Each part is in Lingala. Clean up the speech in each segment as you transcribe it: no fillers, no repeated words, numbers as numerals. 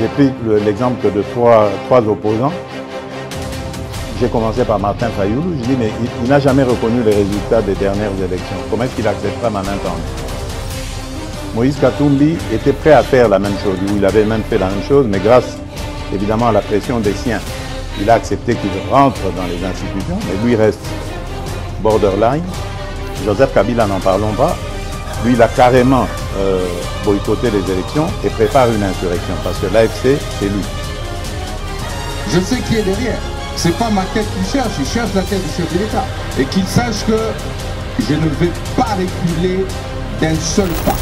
J'ai pris l'exemple de trois opposants. J'ai commencé par Martin Fayoulou. Je dis, mais il n'a jamais reconnu les résultats des dernières élections. Comment est-ce qu'il acceptera ma main tendue? Moïse Katumbi était prêt à faire la même chose. Il avait même fait la même chose, mais grâce évidemment à la pression des siens, il a accepté qu'il rentre dans les institutions, mais lui reste borderline. Joseph Kabila, n'en parlons pas. Lui, il a carrément boycotté les élections et prépare une insurrection parce que l'AFC, c'est lui. Je sais qui est derrière. C'est pas ma tête qu'il cherche, il cherche la tête du chef de l'État. Et qu'il sache que je ne vais pas reculer d'un seul pas.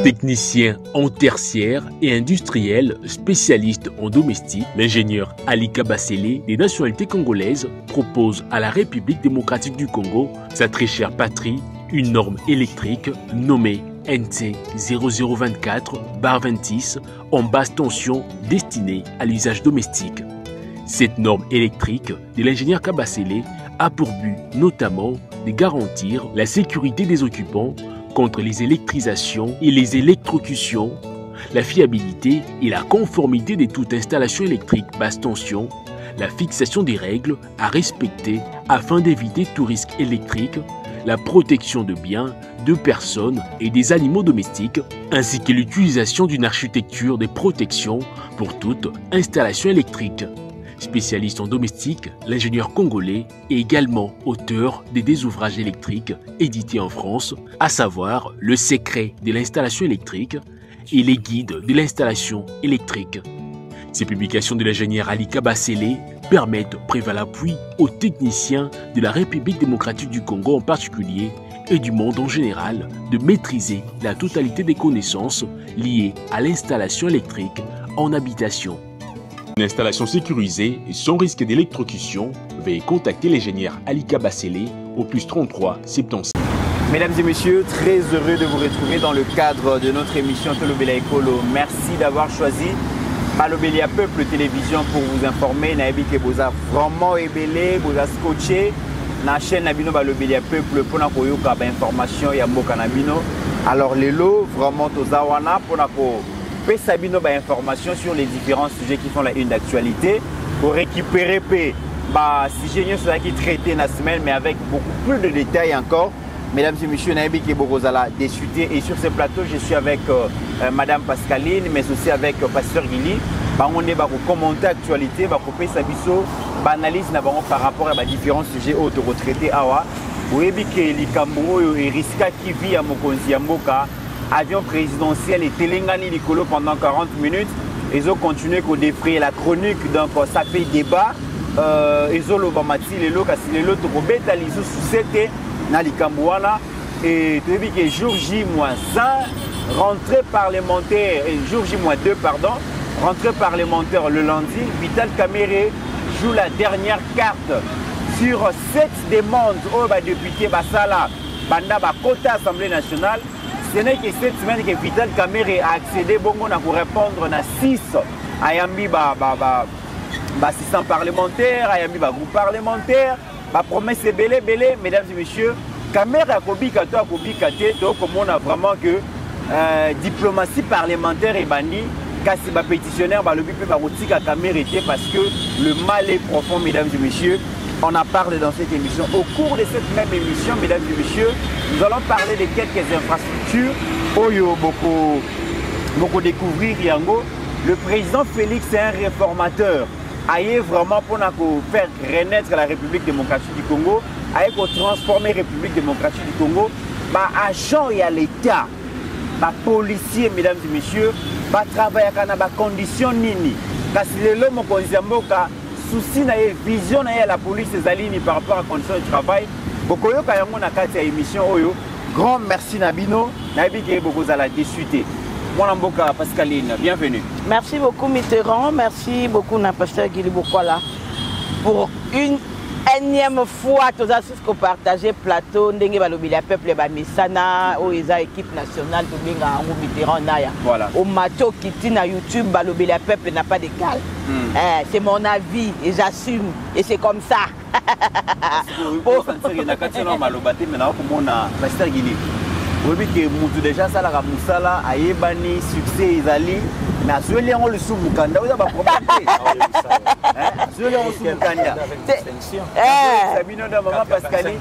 Technicien en tertiaire et industriel spécialiste en domestique, l'ingénieur Ali Kabasele des nationalités congolaises propose à la République démocratique du Congo sa très chère patrie, une norme électrique nommée NT 0024/26 en basse tension destinée à l'usage domestique. Cette norme électrique de l'ingénieur Kabasele a pour but notamment de garantir la sécurité des occupants contre les électrisations et les électrocutions, la fiabilité et la conformité de toute installation électrique basse tension, la fixation des règles à respecter afin d'éviter tout risque électrique, la protection de biens, de personnes et des animaux domestiques, ainsi que l'utilisation d'une architecture de protection pour toute installation électrique. Spécialiste en domestique, l'ingénieur congolais est également auteur des ouvrages électriques édités en France, à savoir Le secret de l'installation électrique et Les guides de l'installation électrique. Ces publications de l'ingénieur Ali Kabasele permettent préval appui aux techniciens de la République démocratique du Congo en particulier et du monde en général de maîtriser la totalité des connaissances liées à l'installation électrique en habitation. Une installation sécurisée et sans risque d'électrocution, veuillez contacter l'ingénieur Ali Kabasele au +33 76. Mesdames et messieurs, très heureux de vous retrouver dans le cadre de notre émission Tolobela Ekolo. Merci d'avoir choisi Balobelia Peuple Télévision pour vous informer. Naebi ke boza vraiment ebele, boza scotché na chaîne Nabino Balobelia Peuple pour na koyoka ba information ya mboka Nabino. Alors lelo vraiment tozawana pour na ko Sabino ba information sur les différents sujets qui font la une d'actualité pour récupérer bah sujet qui traité la semaine mais avec beaucoup plus de détails encore. Mesdames et messieurs, Naebi Keborozala déchuté et sur ce plateau je suis avec Madame Pascaline mais aussi avec Pasteur Guili. Bah on est pour commenter l'actualité, va couper sa biso, analyse par rapport à différents sujets auto retraités awa. Oyebi ke likambo et risque qui vit à Mokonzi Mboka. Avion présidentiel et Telengani Nicolo pendant 40 minutes. Ils ont continué à défrayer la chronique, donc ça fait débat. Ils ont l'Obamati, les lots, les lots, les lots, société, Nalikambouana. Et tu as vu que jour J-1, rentrée parlementaire, jour J-2, pardon, rentrée parlementaire le lundi, Vital Kamerhe joue la dernière carte sur 7 demandes au député Bassala, Banda Bakota, Assemblée nationale. Ce n'est que cette semaine que Vital Kamerhe a accédé pour répondre à 6 Ayambi assistant parlementaire, Ayambi groupe parlementaire, promesse est belé, mesdames et messieurs. Kamerhe a kobikato donc on a vraiment que diplomatie parlementaire est bannie. Kasi ba pétitionnaire le but par Kamerhe parce que le mal est profond, mesdames et messieurs. On en parle dans cette émission. Au cours de cette même émission, mesdames et messieurs, nous allons parler de quelques infrastructures. Oyo beaucoup découvrir Yango. Le président Félix est un réformateur. Aïe vraiment pour faire renaître la République démocratique du Congo. Aïe pour transformer la République démocratique du Congo. Bah agent et à l'État, bah policier, mesdames et messieurs, bah travail à la condition nini. Parce que l'homme au Konziamboka. Souci na vision na la police des alliés par rapport à conditions de travail. Bokoyo kayango na kati ya émission oyo. Grand merci Nabino, Nabi ke bokozala déchuté. Mwanamboka Pascaline, bienvenue. Merci beaucoup Mitterrand, merci beaucoup Pasteur Guili Bokola pour une énième fois tous qu'on partagé plateau ndenge balobi ya peuple ba misana o eza équipe nationale to benga ngo Mitterrand naya. Voilà. Au mato kiti na YouTube balobi ya peuple n'a pas d'égal. C'est mon avis et j'assume et c'est comme ça. Pour sentir na katsina malobate mais na komona Pasteur Guili. Oui, que mutu déjà ça la musala ayebani succès izali na sueli yango lusu mukanda oza ba problème sueli yango lusu mukanda Sabino de maman Pascaline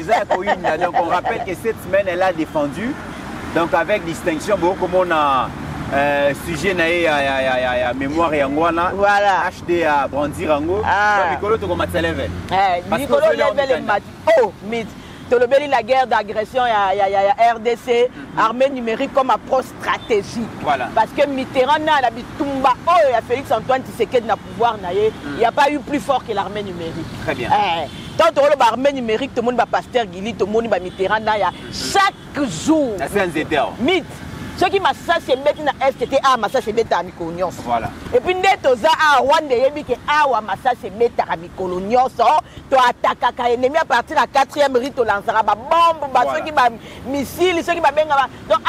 Isa Koina. Donc on rappelle que cette semaine elle a défendu donc avec distinction beaucoup comme on a sujet na mémoire yangwana voilà HD à brandir yango Nicolo to comme level Nicolo level oh mais la guerre d'agression, il y a RDC, armée numérique comme approche stratégique. Voilà. Parce que Mitterrand a l'habitude, il y a Félix Antoine Tshisekedi n'a pouvoir, il n'y a pas eu plus fort que l'armée numérique. Très bien. Tant que l'armée numérique, tout le monde va Pasteur Guili, tout le monde va Mitterrand, chaque jour. C'est un zéter. Mythe. Ce qui m'a ça c'est mettre na STT a massa c'est mettre à Mikolo. Voilà. Et puis ndeto za a Rwanda yebi ke awa massa c'est mettre à Mikolo nyonso to attaquer ka ennemi à partir de la 4e rite lancera ba bombe ba ceux qui ba missile ceux qui ba benga donc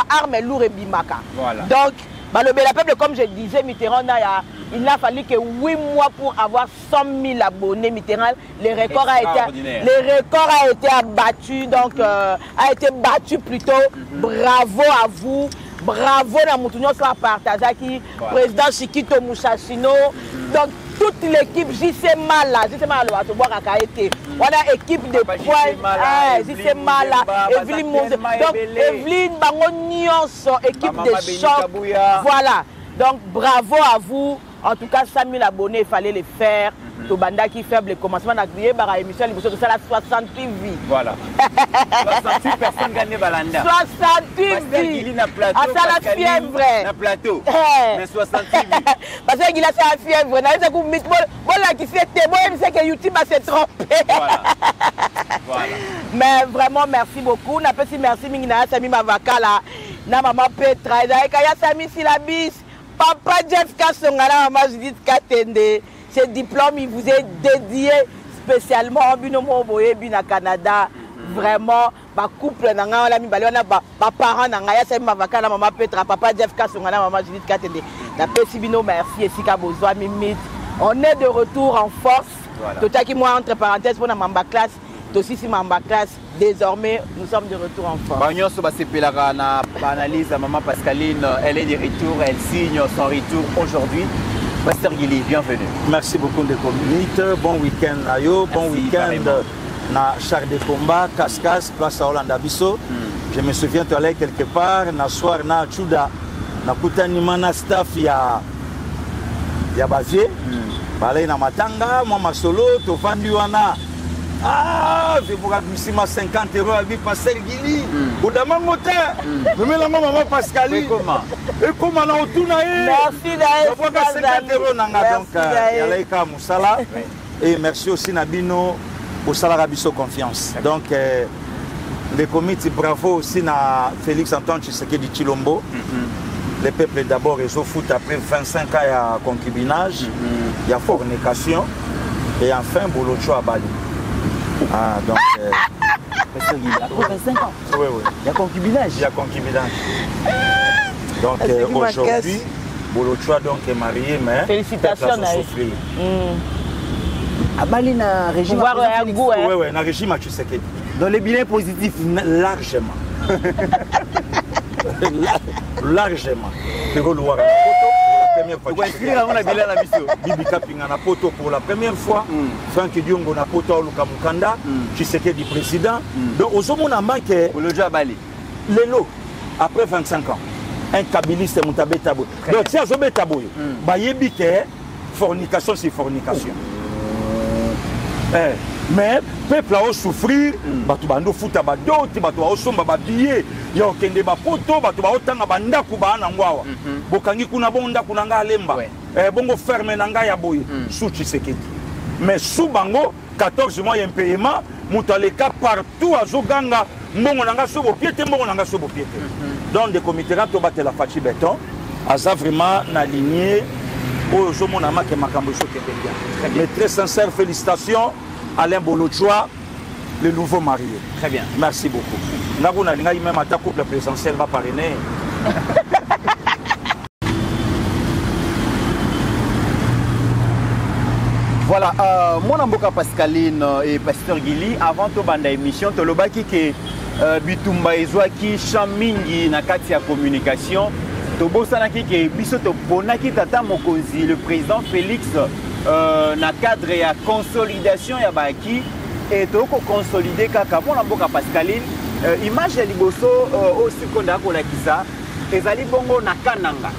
arme lourd et bimaka. Voilà. Donc le peuple comme je disais Mitterrand il n'a fallu que 8 mois pour avoir 100 000 abonnés Mitterrand le record a été abattu donc a été battu plutôt. Bravo à vous, bravo à Moutounio Soa Partazaki, président Chikito Mouchachino, donc toute l'équipe JC Mala, JC Mala va te voir à Kaete. On a équipe de points, JC Mala, Evelyne Mose, donc Evelyne Bangonios, équipe de choc. Voilà, donc bravo à vous. En tout cas, 100 000 abonnés, il fallait les faire. Tobanda qui fait le commencement d'accueillir par l'émission, il faut que ça la 68 vies. Voilà. 68 personnes gagnées Balanda. 68 vies. Ah, ça la fièvre. Na plateau. Mais 68 vies. Parce qu'il a sa fièvre. Voilà qui s'est témoin, il sait que YouTube s'est trompé. Voilà. Voilà. Mais vraiment, merci beaucoup. On a fait merci Mingina Sami Mavakala. Na maman Petra. Kaya Sami Silabis. Papa Jeff Kassongala, maman Judith Katende. Ce diplôme, il vous est dédié spécialement en Binomo Boye, Bina Canada. Vraiment, ma couple, ma parent, maman Petra, papa Jeff Kassongala, maman Judith Katende. La Pessibino, merci, et Sika Bozoa, Mimit. On est de retour en force. Tout à qui moi, entre parenthèses, pour la Mamba classe, aussi si Mamba classe, désormais, nous sommes de retour en force. Bagnon Sobasepelara, analyse, maman Pascaline, elle est de retour, elle signe son retour aujourd'hui. Pasteur Guili, bienvenue. Merci beaucoup de communauté. Bon week-end à yo, bon week-end na char de combat, Cascas, place à Hollande Abisso. Je me souviens tu allais quelque part, na soir na Chuda, na kutani mana staff ya Bavier. Balai na matanga, moi ma solo, to vendu wana. Ah, je vous raconte ma 50 € avec Pasteur Guili. Au demain moteur. Je mets la maman Pascaline. Et comment on a tout naïe. Merci d'ailleurs. Je vois 50 € nanga donc Yalaika Moussala. Et merci aussi Nabino au Salarabiso Confiance. Donc le comité bravo aussi na Félix Antoine Tshisekedi di Chilombo. Le peuple d'abord ils ont foot après 25 ans il y a concubinage, il y a fornication et enfin Bolocho à Bali. Ah, donc. Après 25 ans. Oui, oui. Il y a concubinage. Il y a concubinage. Donc aujourd'hui, Bolochoa donc est marié, mais. Félicitations, souffrir. À Bali, na régime. Oui, oui, na régime à Tshisekedi. Dans les bilans positifs. Largement. Largement. Bibi Kapinga na poto pour la première fois. Franck Diongo na poto au Lukamukanda. Tshisekedi président. Donc aux hommes on a manqué. Le job à Bali. Lelo après 25 ans. Un kabiliste Moutabetabo. Donc si à Zobetabo, bayebi que fornication c'est fornication. Mais peuple a souffrir, batu bando futa badoti, batu a somba babiye, ya okende ba poto, batu ba otanga banda kuba na ngwawa. Bokangi kuna bonda kuna nga lemba. Bongo ferme na nga ya boye, sous Tshisekedi. Mais sous bango 14 mois impayement, mutaleka partout à Zoganga, mbongo na nga sobo piete, mbongo na nga sobo piete. Donc, des comités, tu vas te la fachi béton. Ça vraiment aligné au Zomonama qui est Makambo. Mais très sincère, félicitations Alain Bolochoa, le nouveau marié. Très bien. Merci beaucoup. Nous avons même à ta couple présidentielle va parrainer. Voilà, mon amboka Pascaline et Pasteur Gili, avant de banda émission, tu as dit que Bitumba Ezwaki Chamingi na kati ya communication, tu as dit que Bisoto Bonaki Tata Mokonzi, le président Félix, na cadre ya consolidation ya Baki, et tu as consolidé kaka mon amboka Pascaline, image ya liboso au secondaire kolakisa, ezali bongo na Kananga.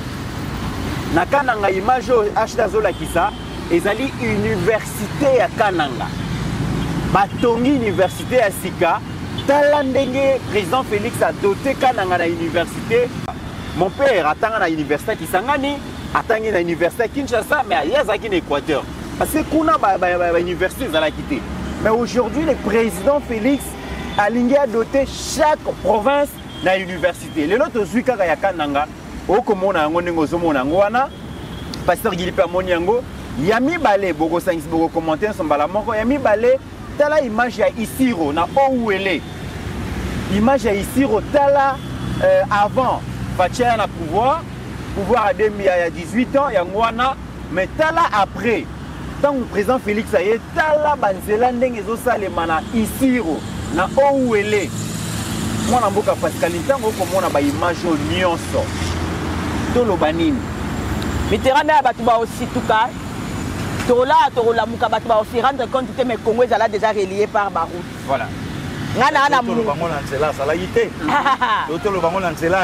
Na Kananga image Ashdazo lakisa. Ezali université à Kananga. Batongi université à Sika. Talandenge président Félix a doté Kananga à l'université. Mon père attend à l'université Kisangani, attend à l'université Kinshasa, mais ailleurs à l'Équateur. Parce que kuna l'université à la quitter. Mais aujourd'hui le président Félix a doté chaque province à l'université. Les autres Zuika à Kananga, au Komona Ngongo Zomona Ngwana, pasteur Gilipa Moniango. Yami balé boko sangis boko commentaire son balamoko yami balé tala image ya Isiro na ouele image ya Isiro tala avant Fatia na pouvoir à 18 ans ya ngwana mais tala après tant le président Félix aye tala banzela ndenge zo salema na Isiro na ouele mwana mboka Pascal ntango ko mona ba image nyonso to lo banini Mitterrand na batu ba aussi tuka Torola Moukabat va aussi rendre compte que mes Congolais sont déjà reliés par Baroud. Voilà. Nana Mou. Ça l'a été. D'autres le bangon lancela.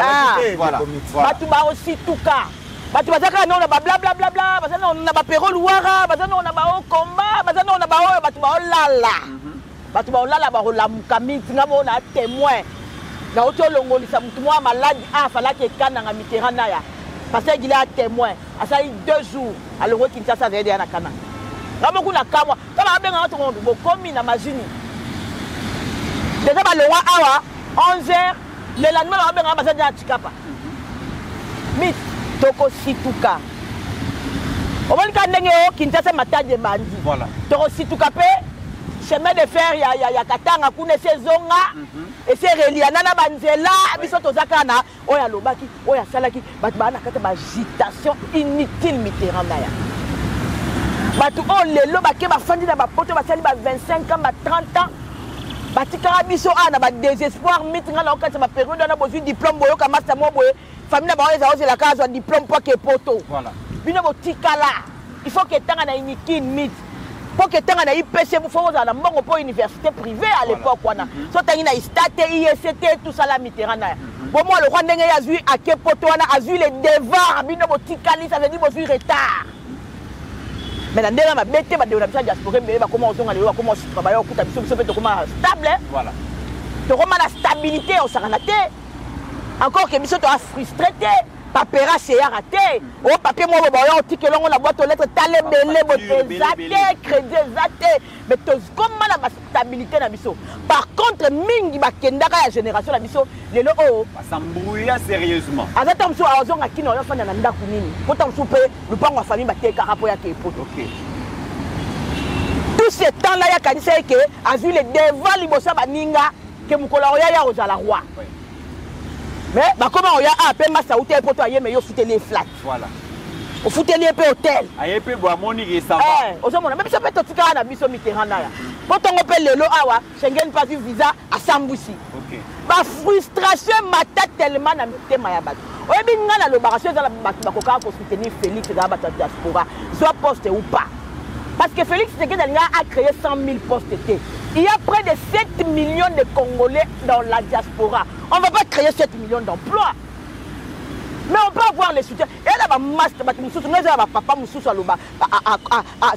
Voilà. Batu ba aussi tout cas. Batu ba zaka non na ba bla bla bla bla. Batu non na ba Perol Ouara. Batu non na ba au combat. Batu non na ba o batu ba lala. Batu ba lala ba la Moukami. Ngamo na témoin. Na oto longo lisa mutu moi malade a fala ke Kananga Mitterrand na ya. Parce qu'il a témoin. Ça eu 2 jours. Alors qu'il s'est fait à la Kananga. Ramoku na kamwa. Kama abenga watu ngo komi na mazuni. Déjà ba le roi awa 11h le lendemain abenga bazanja à Chikapa. Mit toko situka. Omoni ka ndenge o Kinshasa mataje bandi. Voilà. Toko situka pe chemin de fer ya Katanga kuna sezonga. Et c'est reliana na banzela biso tozaka na oya lobaki oya salaki batu bana kata ba agitation inutile Mitterrand na ya batu o lelo bake ba fandi na ba poto ba sali ba 25 ans ba 30 ans batikara biso ana ba désespoir mitinga na okata ba période na besoin diplôme boyo ka master mo boye famille na ba oza oza la case diplôme pour que poto voilà bino botikala il faut que tanga na inutile mit pour que tanga na IPC vous faut na mbongo pour université privée à l'époque wana so tangi na istate IST tout ça la Mitterrand na bon moi le roi ndenge ya zui à kepoto wana a zui les devoirs bino botikali ça veut dire bozui retard mais na ndenge ma bete ba de la diaspora mais ba comment on va comment travailler au kuta biso peut comment stable voilà to comment la stabilité on s'arrête encore que biso to a frustré papera c'est raté au papier moi ba yo ticket longo la boîte aux lettres talé belé botezaté crédit zaté mais comment la stabilité na biso par contre mingi ba kendaka ya génération na biso lelo o s'embrouiller sérieusement azata mso azonga kino yo fana na ndaku nini pota mso pe lupango wa famille bateka rapo ya ke poto OK tout ce temps là ya kanisa que a vu les devant libosa baninga que mukola ya ozala roi mais bah comment on y a appelé ma saoute pour toi mais yo fouté les flat voilà au fouté les peu hôtel aye pe boa moni ke ça va on se mona même ça peut te tika na biso Mitterrand na ya quand on appelle le lo awa Schengen pas visa à Sambusi OK ba frustration mata tellement na mitema ya bato oyebi ngana l'opération za bato bakoka ko soutenir Félix da bato diaspora soit poste ou pas parce que Félix Tshisekedi a créé 100 000 postes. Il y a près de 7 millions de Congolais dans la diaspora. On ne va pas créer 7 millions d'emplois. Mais on peut avoir les soutiens. Et là, papa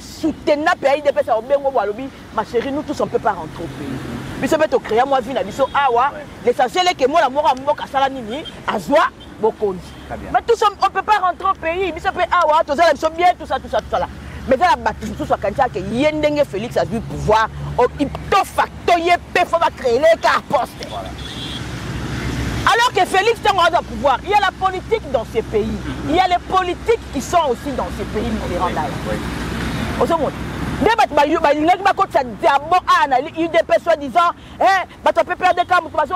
soutenir pays de ma chérie, nous tous on ne peut pas rentrer au pays. Mais ça peut te créer moi vie l'essentiel est que moi l'amour à moi Kasalanini Azwa Bokonzi. Mais tout ça on ne peut pas rentrer au pays. Mais ça peut awa tout ça bien tout ça là. Mais dans la bataille, tout ça quand il y a Yendenge Félix a du pouvoir, il faut créer les cartes postes. Alors que Félix Tango a pouvoir, il y a la politique dans ces pays. Il y a les politiques qui sont aussi dans ces pays différents d'ailleurs. Au second. Il UDP soi-disant, tu peux perdre des cas, tu peux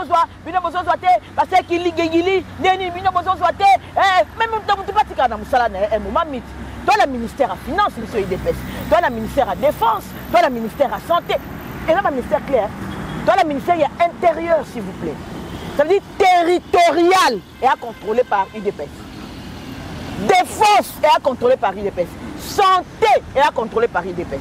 toi, le ministère à Finances, le UDP. Toi, le ministère à Défense. Toi, le ministère à Santé. Et là, le ministère clair. Toi, le ministère intérieur, s'il vous plaît. Ça veut dire territorial et à contrôler par UDP. Défense est à contrôler par UDP. Santé est à contrôler par UDP.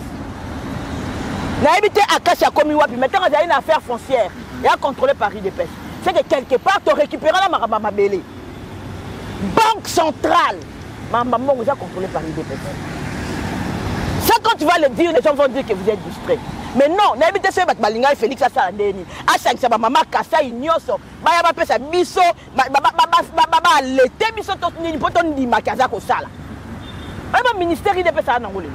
N'habitez à Kassia Komiwapi, maintenant on a une affaire foncière et à contrôler par UDP. C'est que quelque part, tu récupéreras la Marabamabélé. Banque centrale, maman, vous a contrôlé par UDP. Ça, quand tu vas le dire, les gens vont dire que vous êtes distraits. Mais non, n'habitez pas avec Malinga et Félix Assalandeni. À 5, c'est ma maman Kassa, Ignoso, Baya Pesa Bisso, Baba l'été, Bisso, Totni, Poton, Di Makaza, Kosala. Un ministère IDP, ça a un angolé.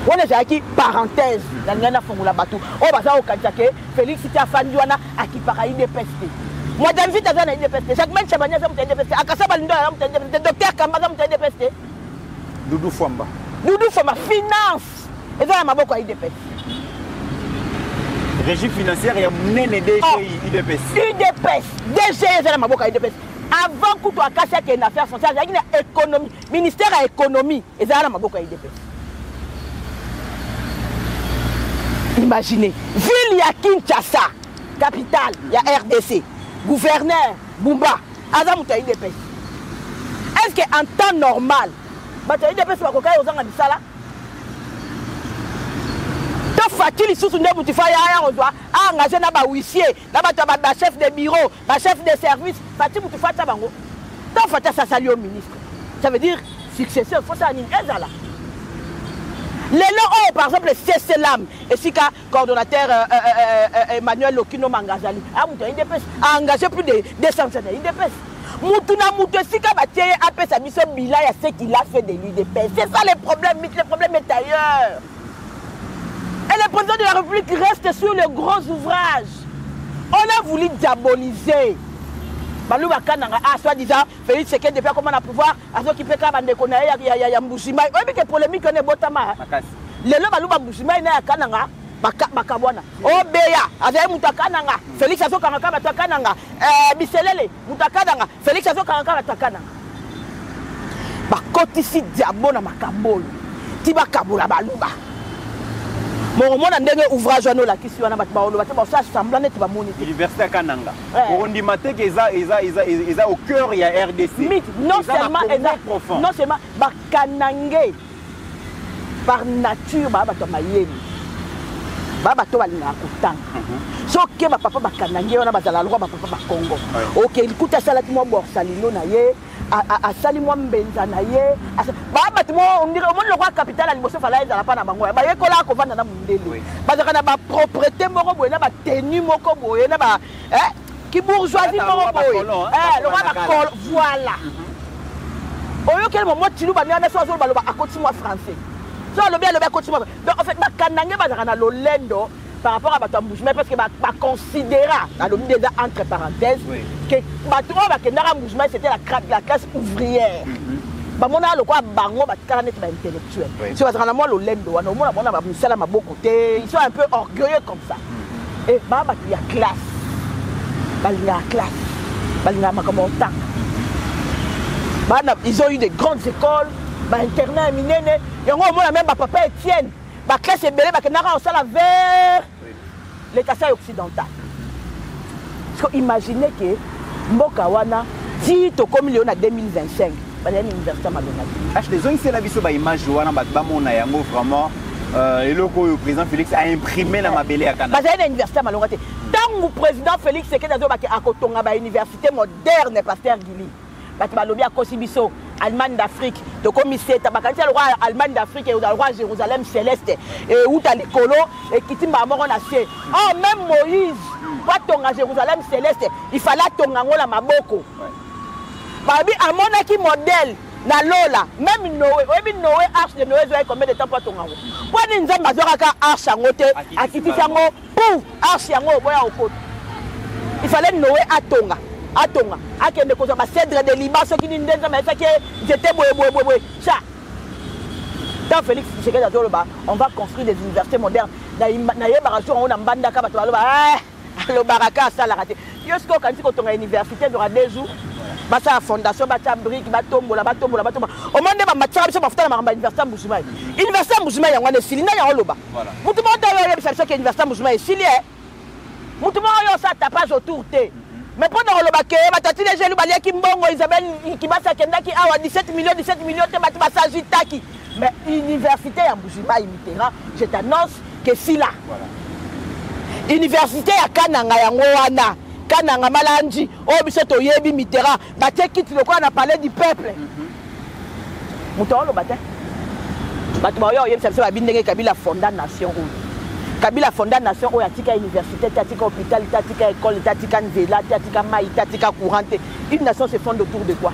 On est aquí parenthèse, la Nana Fongoula Batou. Oh, bah, au Kantake, Félix Tiafanduana, à qui para IDP. Moi, j'ai envie d'avoir un IDP. Chaque même Chabania, ça me IDP. À Kassabalinda, le docteur Kamba, ça me IDP. Doudou Famba. Doudou Famba, finance. Et ça, ma beaucoup IDP. Régie financière, il y a mené DG IDP. IDP. DG, c'est ma beaucoup IDP. Avant que tu aies cassé une affaire foncière, il y a l'économie, ministère de l'économie. Et ça, ma beaucoup IDP. Imaginez, ville, il y a Kinshasa, capitale, il y a RDC, gouverneur, Bumba, Azamouta IDP. Est-ce qu'en temps normal, IDP, c'est pas quoi aux gens de ça là? Donc, faut-il sous une boutique, on doit engager un huissier, un chef de bureau, un chef de service, faut-il boutique, ça bango. Donc, faut-il ça saluer au ministre. Ça veut dire, successeur, il faut ça à là. Les lots, par exemple, c'est l'âme. Et si le coordonnateur Emmanuel Lokino Mangazali a engagé plus de 200 IDP. Moutuna Moutesika a fait sa mission bilan à ce qu'il a fait de l'IDP. C'est ça le problème est ailleurs. Et le président de la République reste sur les gros ouvrages. On a voulu diaboliser. Balouba Kananga, soi-disant, Félix Sekedi depuis comment on a pouvoir, à ce qui peut faire des connaissances, il y a Mboussima. Oui, mais que polémique, on est botama. Le lot Balouba Mboussima, il y a Kananga, Bakabwana. Oh, Béa, avec Moutakananga, Félix Azo Kananga, Batakananga, Bisselele, Moutakananga, Félix Azo Kananga, Batakananga. Bakotisi Diabona Makabolo, Tiba Kaboula Balouba. Mon ouvrage là qui suit ça semblant être Université Kananga. On dit maté qu'ils au cœur il y a RDC. Non seulement non seulement Kanangé par nature bato mayeni. Bato balinga kutanga. So que ma papa Kanangé on a bazala loi papa Congo. OK, il coûte ça là qui moi borsalino na ye. A sali moi mbenza na ye ba tu on dirait au monde le roi capital à liboso fala ezala pa na bango ba yekola ko vanda na mundele ba zaka na ba propriété moko boye na ba tenue moko boye na ba ki bourgeoisie moko boye le roi ba voilà oyo quel moment tu ba na so zo ba lo ba akoti moi français so lo bien le ba akoti moi donc en fait ba kanange ba zaka na lolendo par rapport à Batambouchma, parce que va considérer, dans le déjà entre parenthèses, que Batambouchma c'était la classe ouvrière. Mon a le quoi bango batkanet intellectuel. Si vous avez moi le lendo, on a Moussala ma beaucoup côté, ils sont un peu orgueilleux comme ça. Et bah il y a classe. Balinga classe. Balinga makamota. Ils ont eu des grandes écoles, bah internat minene, et on a même papa Étienne. La classe est belle, parce qu'on a vers les Kassai occidentales. Parce que imaginez que Mbokawana, si tu comme il y a 2025, il y a une université à Madonati. Les gens, c'est la vision de l'image de vraiment. Et le président Félix a imprimé la mabélé à Canada. Il y a une université à Madonati. Tant que le président Félix est à Kotonga, une université moderne, Pasteur Guili. Batibalobi à Kosibiso, Allemagne d'Afrique, de commissaire, Tabakati, le roi Allemagne d'Afrique et le roi Jérusalem céleste, et où tu as les colos, et qui t'y m'a mort en acier. Oh, même Moïse, pas ton à Jérusalem céleste, il fallait ton ango la maboko. Babi, à mon aki modèle, na lola, même Noé, oui, Noé, arche de Noé, combien de temps pour ton ango? Pour une zone mazoraka arche en côté, à qui t'y sango, pouf, arche en haut, boya au côté. il fallait Noé Atonga. Atonga. Akende ko ba cèdre de Liban ce qui n'était mais ça qui j'étais boy. Ça. Dans Félix Tshisekedi Toloba, on va construire des universités modernes. Na yebarajo on a mbanda ka bato baloba le baraka ça la raté. Yosko quand tu ton université durant 2 jours. Ba sa fondation ba ta brique ba tombola. Au moment de ba matcha biso bafuta na université Mbujimai. Université Mbujimai yango ne silina ya loba. Mutu mo da yo yebisa biso que université Mbujimai silie. Mutu mo yo sa tapage autour te. Mais pendant le baquet, batati les jeunes baliens qui mbongo Isabelle qui va s'attendre qui a 17 millions te battu basagita qui. Mais université à Mbujimai Mitterrand, je t'annonce que si là. Voilà. Université à Kananga yango wana, Kananga Malanji, oh biso to yebi Mitterrand, baté quitte le quoi on a parlé du peuple. Mouton le baté. Batu ba yo yebi ça ba bindenge Kabila fonda nation. Kabila fonda nation o yatika université, yatika hôpital, yatika école, yatika nzela, yatika maï, yatika courante. Une nation se fonde autour de quoi?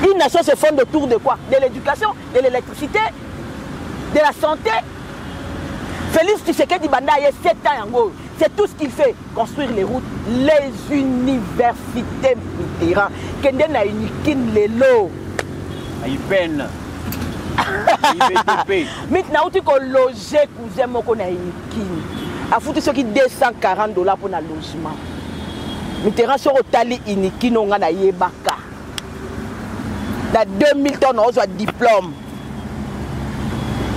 Une nation se fonde autour de quoi? De l'éducation, de l'électricité, de la santé. Félix Tshisekedi Banda a 7 ans en gros. C'est tout ce qu'il fait. Construire les routes, les universités Mitterrand. Kende na unikin lelo. Il peine. Maintenant, tu peux loger cousin moko na unikin. A foutu ce qui $240 pour le logement. Mitterrand sur otali unikin on na yebaka. Dans 2000 tonnes, on a un diplôme.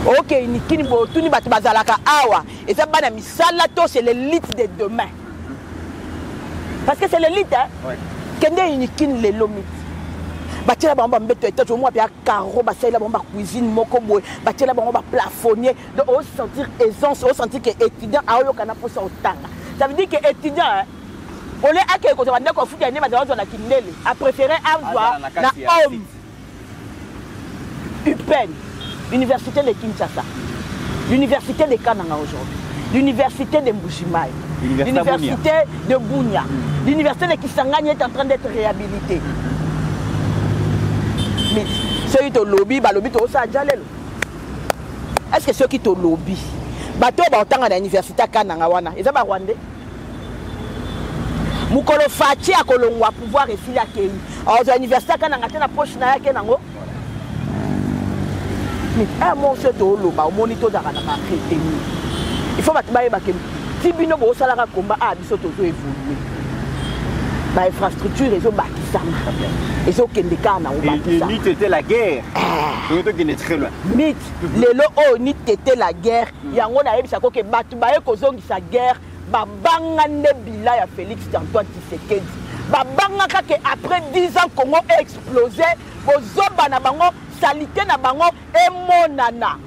Ok, ni bo tuni batu bazalaka awa. Et ça bana misalato c'est l'élite de demain. Parce que c'est l'élite hein. Ouais. Kende unikin le lomit. Batela bamba mbeto etage au moins bien carreau, basela bamba cuisine moko boy, batela bamba plafonnier. Donc on sentir aisance, on sentir que étudiant a yo kana pour ça otanga. Ça veut dire que étudiant hein, on est à quelque chose on a ko futi ane bazala na kindele, a préféré avoir na homme. UPEN, l'université de Kinshasa, l'université de Kananga aujourd'hui, l'université de Mbujimai, l'université de Bunia, l'université de Kisangani est en train d'être réhabilitée. Mais ceux qui te lobby, lobby to ça jalelo. Est-ce que ceux qui te lobby, bato ba otanga na université Kananga wana, ils ba Rwandais. Mukolo Fati a kolongwa pouvoir refiler à Kenya. Alors l'université Kananga tena poche na yake nango. Mais un morceau de l'eau, au moniteur de la il faut que si bino bo salara combat a biso to évoluer. Ba infrastructure ils ont bâti ça. Ils ont kende kana on bâti ça. Ni c'était la guerre. Donc qui est très loin. Mythe les lo o ni c'était la guerre. Yango na yebisa ko ke batu ba e kozongi sa guerre ba banga ne bila ya Félix Antoine Tshisekedi. Ba banga ka ke après 10 ans Congo a explosé, bozoba na bango salité na bango et monana.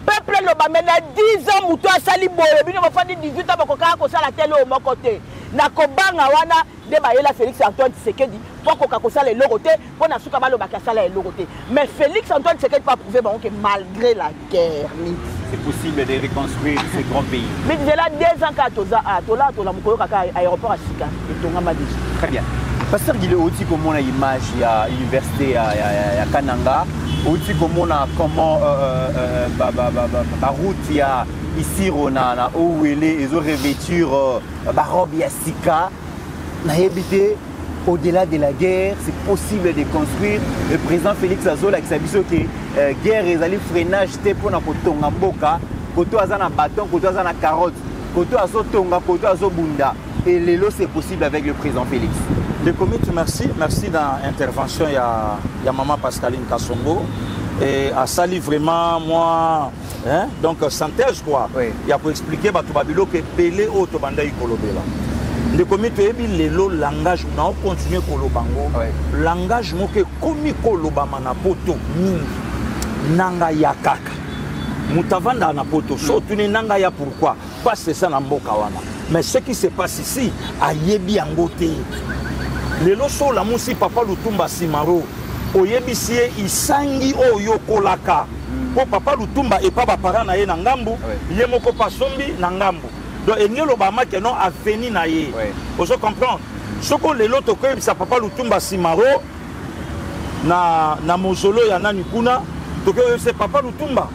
Peuple le bamena 10 ans muto asali boye bino bafandi 18 ans bakoka ko sala tele au mokote. Na kobanga wana de bayela Félix Antoine Tshisekedi pour koka ko sala loroté pour na suka balo baka sala loroté. Mais Félix Antoine Tshisekedi pas prouver bon que malgré la guerre, c'est possible de reconstruire ces grands pays. Mais déjà là 2 ans ka tola mukolo kaka aéroport à Sika et tonga madis. Très bien. Pasteur Guilé aussi comme on a image à l'université à Kananga, aussi comme on a comment la route il y a ici on a où il est ils ont revêture barobe ya Sika na habité au-delà de la guerre c'est possible de construire. Le président Félix Azola qui s'abisso que guerre ils allaient freinage te pour na kotonga mboka koto azana bâton koto azana carotte koto azo tonga koto azo bunda et lelo c'est possible avec le président Félix. Le comité, merci dans l'intervention, il y a maman Pascaline Kassongo et à Sali vraiment moi hein? Donc synthèse quoi. Oui. Il y a pour expliquer bah tout babilo que Pelé au Tobanda Ikolobela. Le comité est le langage on a continué kolobango. Langage mo que komi kolobama na poto nanga ya kaka. Mutavanda na poto so tu nanga ya pourquoi? Parce que ça na mboka wana. Mais ce qui se passe ici a yebi angote. Le loso la musi papa Lutumba Simaro oyebisie isangi oyo kolaka po papa Lutumba et pas parent na ye na ngambu ye moko pasombi na ngambu donc engelo ba ma que non a venu na ye vous comprendre ce que le loto ko sa papa Lutumba Simaro na mozolo ya nani kuna to que c'est papa Lutumba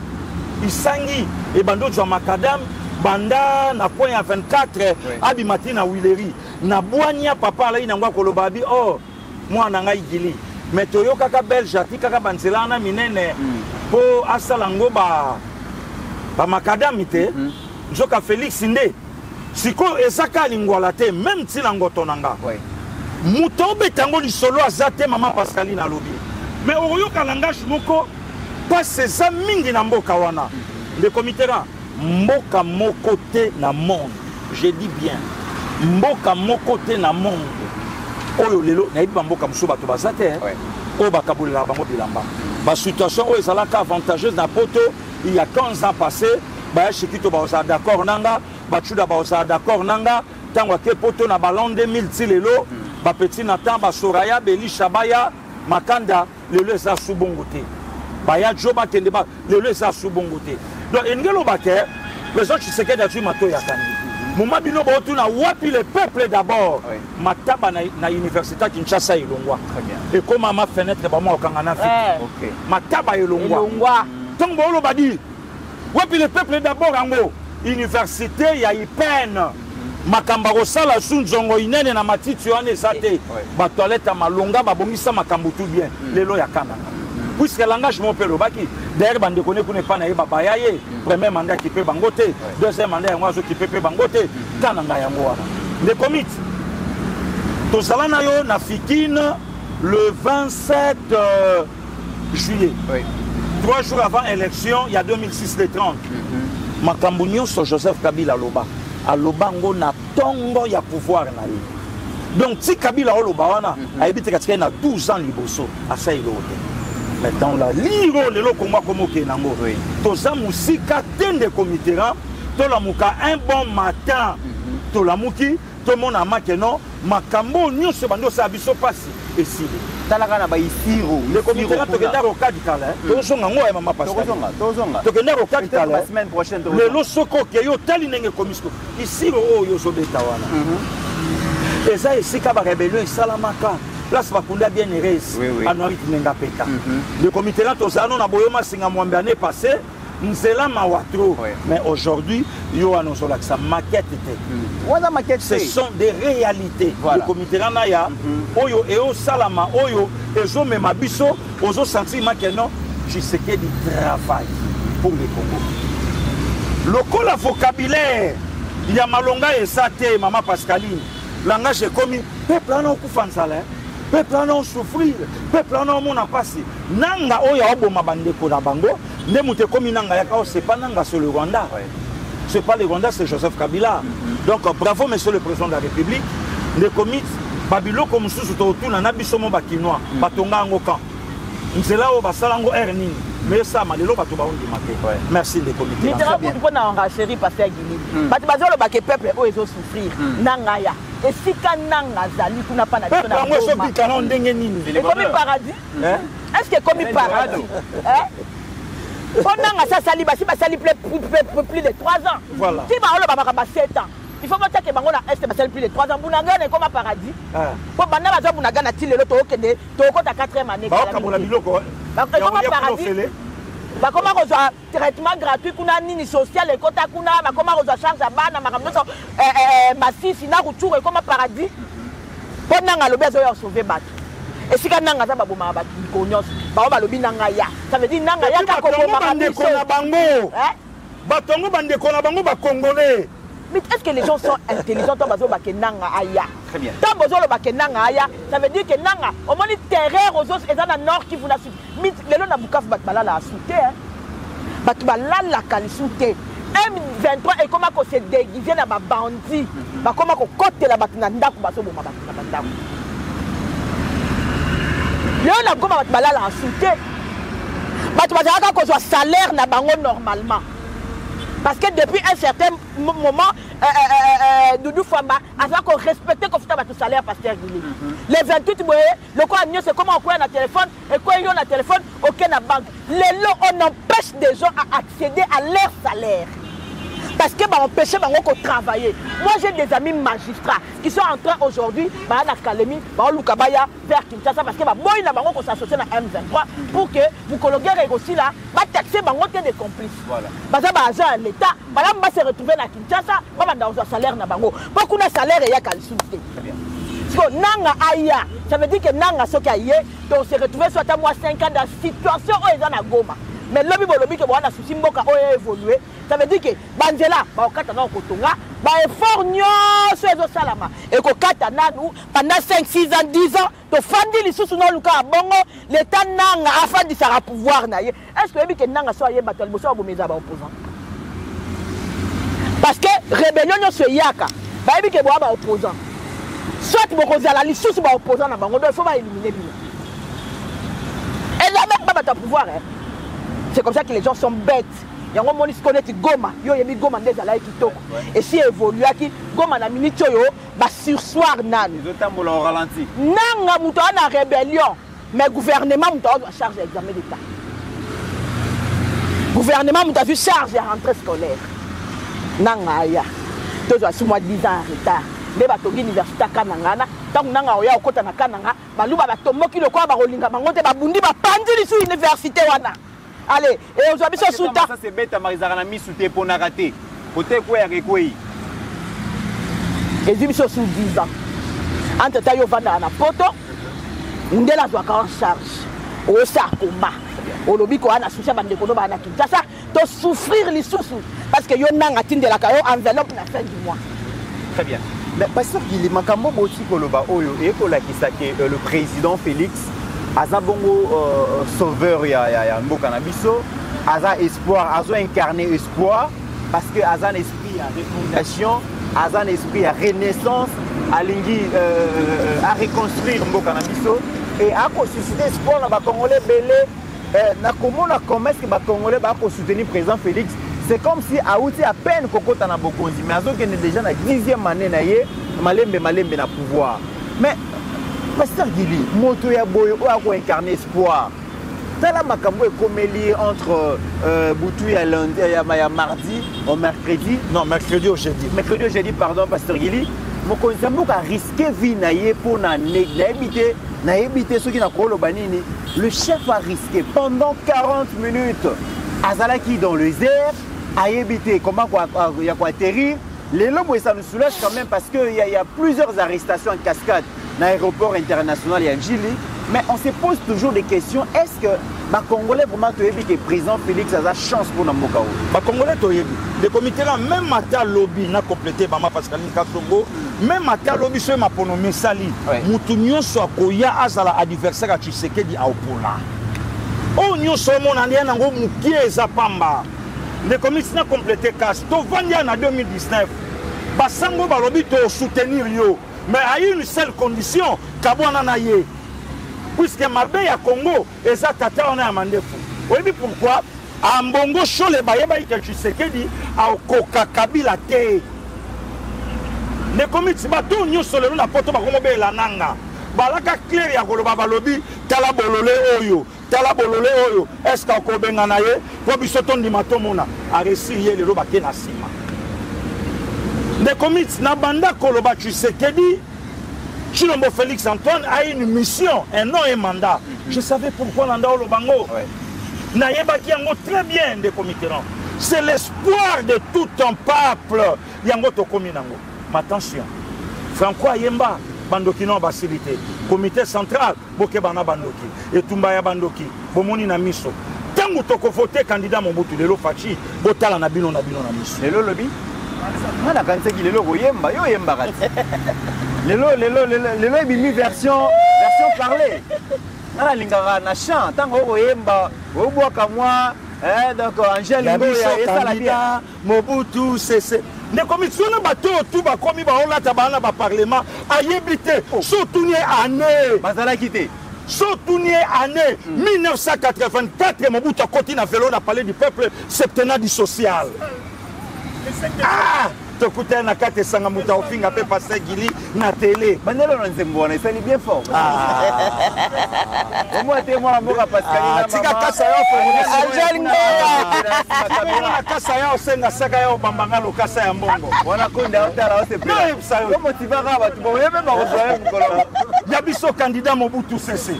isangi et bando jwa makadam banda na point ya 24 abimati na Willery na boania papa la inangwa kolobabi oh mwana ngai gili mais toyokaka belge atikaka banzela na minene po asalango ba makadami te nzoka Félix nde siko ezaka lingwala te même tina ngoto nanga muto betango lisolo azate mama Pascaline alobi mais oyoka langage moko passe za mingi na mboka wana le comité là mboka moko te na monde je dis bien mboka moko te na monde oyo lelo na yiba mboka muso bato bazate oyo bakabulela bango bilamba ba situation oyo ezalaka avantageuse na poto il y a 15 ans passé ba chikito ba osa d'accord nanga ba chuda ba osa d'accord nanga tango ke poto na ballon 2000 ti lelo ba petit na temps ba Soraya Beli Shabaya Makanda lelo eza subongote ba ya joba kende ba lelo eza subongote donc engelo baké les autres c'est que d'atu mato ya kandi moma bino ba otuna wapi le peuple d'abord mataba na université Kinshasa ilongwa et comme ma fenêtre ba mo okangana fi mataba ilongwa tant bolo badi wapi le peuple d'abord ango université ya IPN makamba kosala sunzongo inene na matiti wana esate ba toilette malonga babongisa makambo tout bien lelo ya kana puisque langage mon père baki derrière bande connaît qu'on n'est pas na baba yaye premier mandat qui peut bangote deuxième mandat yango zo qui peut bangote kana nga yango wana le comité to sala na yo na fikine le 27 juillet 3 jours avant élection il y a 2006 le 30 makambo nyonso Joseph Kabila aloba ngo na tongo ya pouvoir na ye donc si Kabila oloba wana ayebite katika na 12 ans liboso asa ilote maintenant la liro lelo komwa komoke nango toza musika tende komitera tolamuka un bon matin tolamuki tomona makeno makambo nyonso bando sa biso pasi esili talaka na ba isiro le komitera tokenda ko kadikala tozonga ngo ya mama Pascaline tokenda ko kadikala la semaine prochaine lelo soko ke yo tali nenge komisko isiro oyo zo beta wana eza esika ba rebellion isalamaka place bakunda bien heureuse anorit nenga peta le comité là tozano na boyoma singa mwambe année passée nzela mawatro mais aujourd'hui yo annonce la sa maquette wana maquette ce sont des réalités le comité là na ya oyo et au salama oyo ezo mema biso ozo sentir makeno je sais que du travail pour le Congo lokola vocabulaire il y a malonga esate mama Pascaline langage commis peuple na okufanzala peuple en souffrir, peuple en mon passé. Nanga oya oboma bandeko na bango, ne mute komi nanga yaka c'est pas nanga sur le Rwanda. C'est pas le Rwanda, c'est Joseph Kabila. Donc bravo monsieur le président de la République. Le comité Babilo comme sous autour na biso mo bakinois, batonga ngoka. Nzela o basalango erning. Mais ça malelo bato ba ondi maté. Merci le comité. Mitera pour na nga chéri passer Guinée. Bato bazolo ba ke peuple o ezo souffrir. Nanga ya. Et si Kananga Zali, tu n'as pas la question. Et comme paradis, est-ce que comme paradis, pendant ça sali, si ça sali plus de 3 ans. Voilà. Si on a 7 ans, il faut que Bangola est sali plus de 3 ans. Bounanga est comme paradis. Pour Banana Bounanga n'a t il le token, toko ta 4e année. Comme paradis. Bah comment on a traitement gratuit qu'on a ni social et kota kuna bah comment on a charge à bana makambo massif na retour et comme paradis pendant ngalo bezo ya sauver bat et si kana ngata baboma bat konyos ba ba lobi nanga ya ça veut dire nanga ya ka ko bandeko na bango batongo bandeko na bango ba congolais. Mais est-ce que les gens sont intelligents tant bazo ba kenanga aya? Très bien. Tant bazo lo ba kenanga aya, ça veut dire que nanga au moins terrain aux autres et dans le nord qui vous la suite. Mais les gens na Bukavu bat balala a souté hein. Bat balala kali souté. M23 et comment qu'on se déguiser na ba bandit. Ba comment qu'on côté la bat na ndako bazo boma bat na ndako. Les gens na goma bat balala a souté. Bat bazaka ko soit salaire na bango normalement. Parce que depuis un certain moment, Doudou Famba a fait qu'on respectait qu'on faisait tout salaire pasteur Guilly. Les 28 mois, le quoi c'est comment on a un téléphone et quand ils ont un téléphone, aucun banque. Les lots, on empêche des gens à accéder à leur salaire. parce que va empêcher de travailler. Moi j'ai des amis magistrats qui sont en train aujourd'hui à l'académie, à Lukabaya, vers Kinshasa, parce que boy na bango s'associer à M23 pour que vous colloquiez aussi là, va taxer bango des complices. Voilà. Parce que agent à l'État, madame va se retrouver à Kinshasa, va dans un salaire na bango. Beaucoup de salaire et y a qualité. Nanga aya, ça veut dire que nanga soki aye, donc se retrouver soit à moi 5 ans dans situation où ils en a goma. Mais lobby que voilà souci mboka a évolué, ça veut dire que banzela ba okata na kotonga, ba effort nyoso ezo salama et ko kata nanu pendant 5 6 ans 10 ans to fandi lisusu no luka bongo l'état nanga afandi sera pouvoir na ye. Est-ce que que nanga so aye battle boso bomeza ba opposant? Parce que rébellion nyoso yaka, ba yebi ke boa ba opposant. Soit bokozala lisusu ba opposant na bango, il faut ba éliminer bien. Et là même pas ta pouvoir hein. C'est comme ça que les gens sont bêtes. Il y a un monde qui connaît Goma. Il y a Goma qui et si évolue qui Goma na minute yo ba sursoir nan. Les autres ont au ralenti. Nanga muto na rébellion, mais gouvernement muto doit charger examen d'état. Gouvernement muto vu charge à rentrée scolaire. Nanga ya. Deux à 6 mois 10 ans en retard. Mais bato université kananga tant nanga oya okota na kananga baluba batomoki le kwa ba rolinga bangote ba bundi ba pandi lisu université wana. Allez, et aujourd'hui, ça c'est bête à Marizarana mis sous tes pour rater. Côté quoi, avec quoi? Et je suis sous 10 ans. Entre taille au vanda na poto, on est là en charge. Au sarcoma. Au lobby qu'on a souci à bande de kono ba na Kinshasa, to souffrir les sous parce que yo nanga tinde la kayo enveloppe na fin du mois. Très bien. Mais pasteur Guili makambo boti koloba oyo et kola kisake le président Félix Aza bongo sauveur ya mboka na biso, Aza espoir, Aza incarné espoir parce que Aza un esprit à refondation, Aza un esprit à renaissance, alingi à reconstruire mboka na biso et à susciter espoir na ba Congolais belé na comment est-ce que ba Congolais ba pour soutenir le président Félix. C'est comme si Aouti à peine kokota na bokonzi mais Azo qui est déjà na 10e année na ye malembe na pouvoir. Mais Pasteur Guili, moto ya boyo a incarné espoir. Tala makambo est comme lié entre Boutou et lundi, ya mardi au mercredi. Non, mercredi au jeudi. Mercredi au jeudi, pardon, Pasteur Guili. Mon conseil a risqué vie naïe pour éviter ceux qui n'ont pas le banini. Le chef a risqué pendant 40 minutes. Azalaki dans les airs, a évité comment il y a quoi atterrir. Les lobes, ça nous soulage quand même parce qu'il y a plusieurs arrestations en cascade. Dans l'aéroport international et en Chili, mais on se pose toujours des questions. Est-ce que les Congolais vraiment que le président Félix a chance pour Namboka? Les Congolais, le comité là, même matin lobby n'a complété Bama Pascal Kassongo, même matin lobby sur ma ponomie sali. Moutounion soit koya azala adversaire à Tshisekedi à Opona. Oh nyo somo na ndien ngo mukie zapamba. Le comité n'a complété casse. To vandia en 2019. Basango ba lobby to soutenir yo. Mais à une seule condition, Kabouana Naye. Puisque Marbella à Congo, et ça tata on a amandé fou. Vous voyez pourquoi? À Mbongo Chole Bayeba que tu sais que dit à Koka Kabila Te. Les comités bateau nous sur le la poto ba komo be la nanga. Balaka clair ya koloba balobi tala bolole oyo. Tala bolole oyo. Est-ce qu'on benga naye? Pour bisoton di matomona a réussir le roba ke na sima. Les comités Nabanda Koloba Tshisekedi, Chilombo Félix Antoine a une mission, un nom et mandat. Je savais pourquoi Landa Olobango. Naïeba qui yango très bien des comités. C'est l'espoir de tout un peuple. Yango to kominango. Mais attention, Franco Ayemba, Bandoki non facilité. Comité central, Bokebana Bandoki. Et Tumbaya Bandoki, Bomoni Namiso. Tango toko voter candidat Mobutu Lelo Fachi, Botala Nabino Nabino Namiso. Lelo Lobby. Mana kanse ki lelo yemba yo yemba rat. Lelo bimi version parlée. Na lingara na chant tango yemba obwaka moi donc Angèle Ngoya et ça la bien Mobutu c'est ne commission na bato tout ba komi ba on la tabana ba parlement ayebité surtout année bazala quitté surtout année 1984 Mobutu continue à vélo na parler du peuple septennat du social. Ah, Tokuta na kate sanga muta ofinga pe passer Gili na télé. Bandelo na nzembo na c'est bien fort. Au moins témoin amour à Pascaline. Tika kasa yo fo. Angel Ngoya. Na kasa yo senga saka yo bambanga lo kasa ya mbongo. Wana konda otala ose pe. Comment tu vas ba tu boye même ba rejoindre Mukolo. Ya biso candidat Mobutu Sese.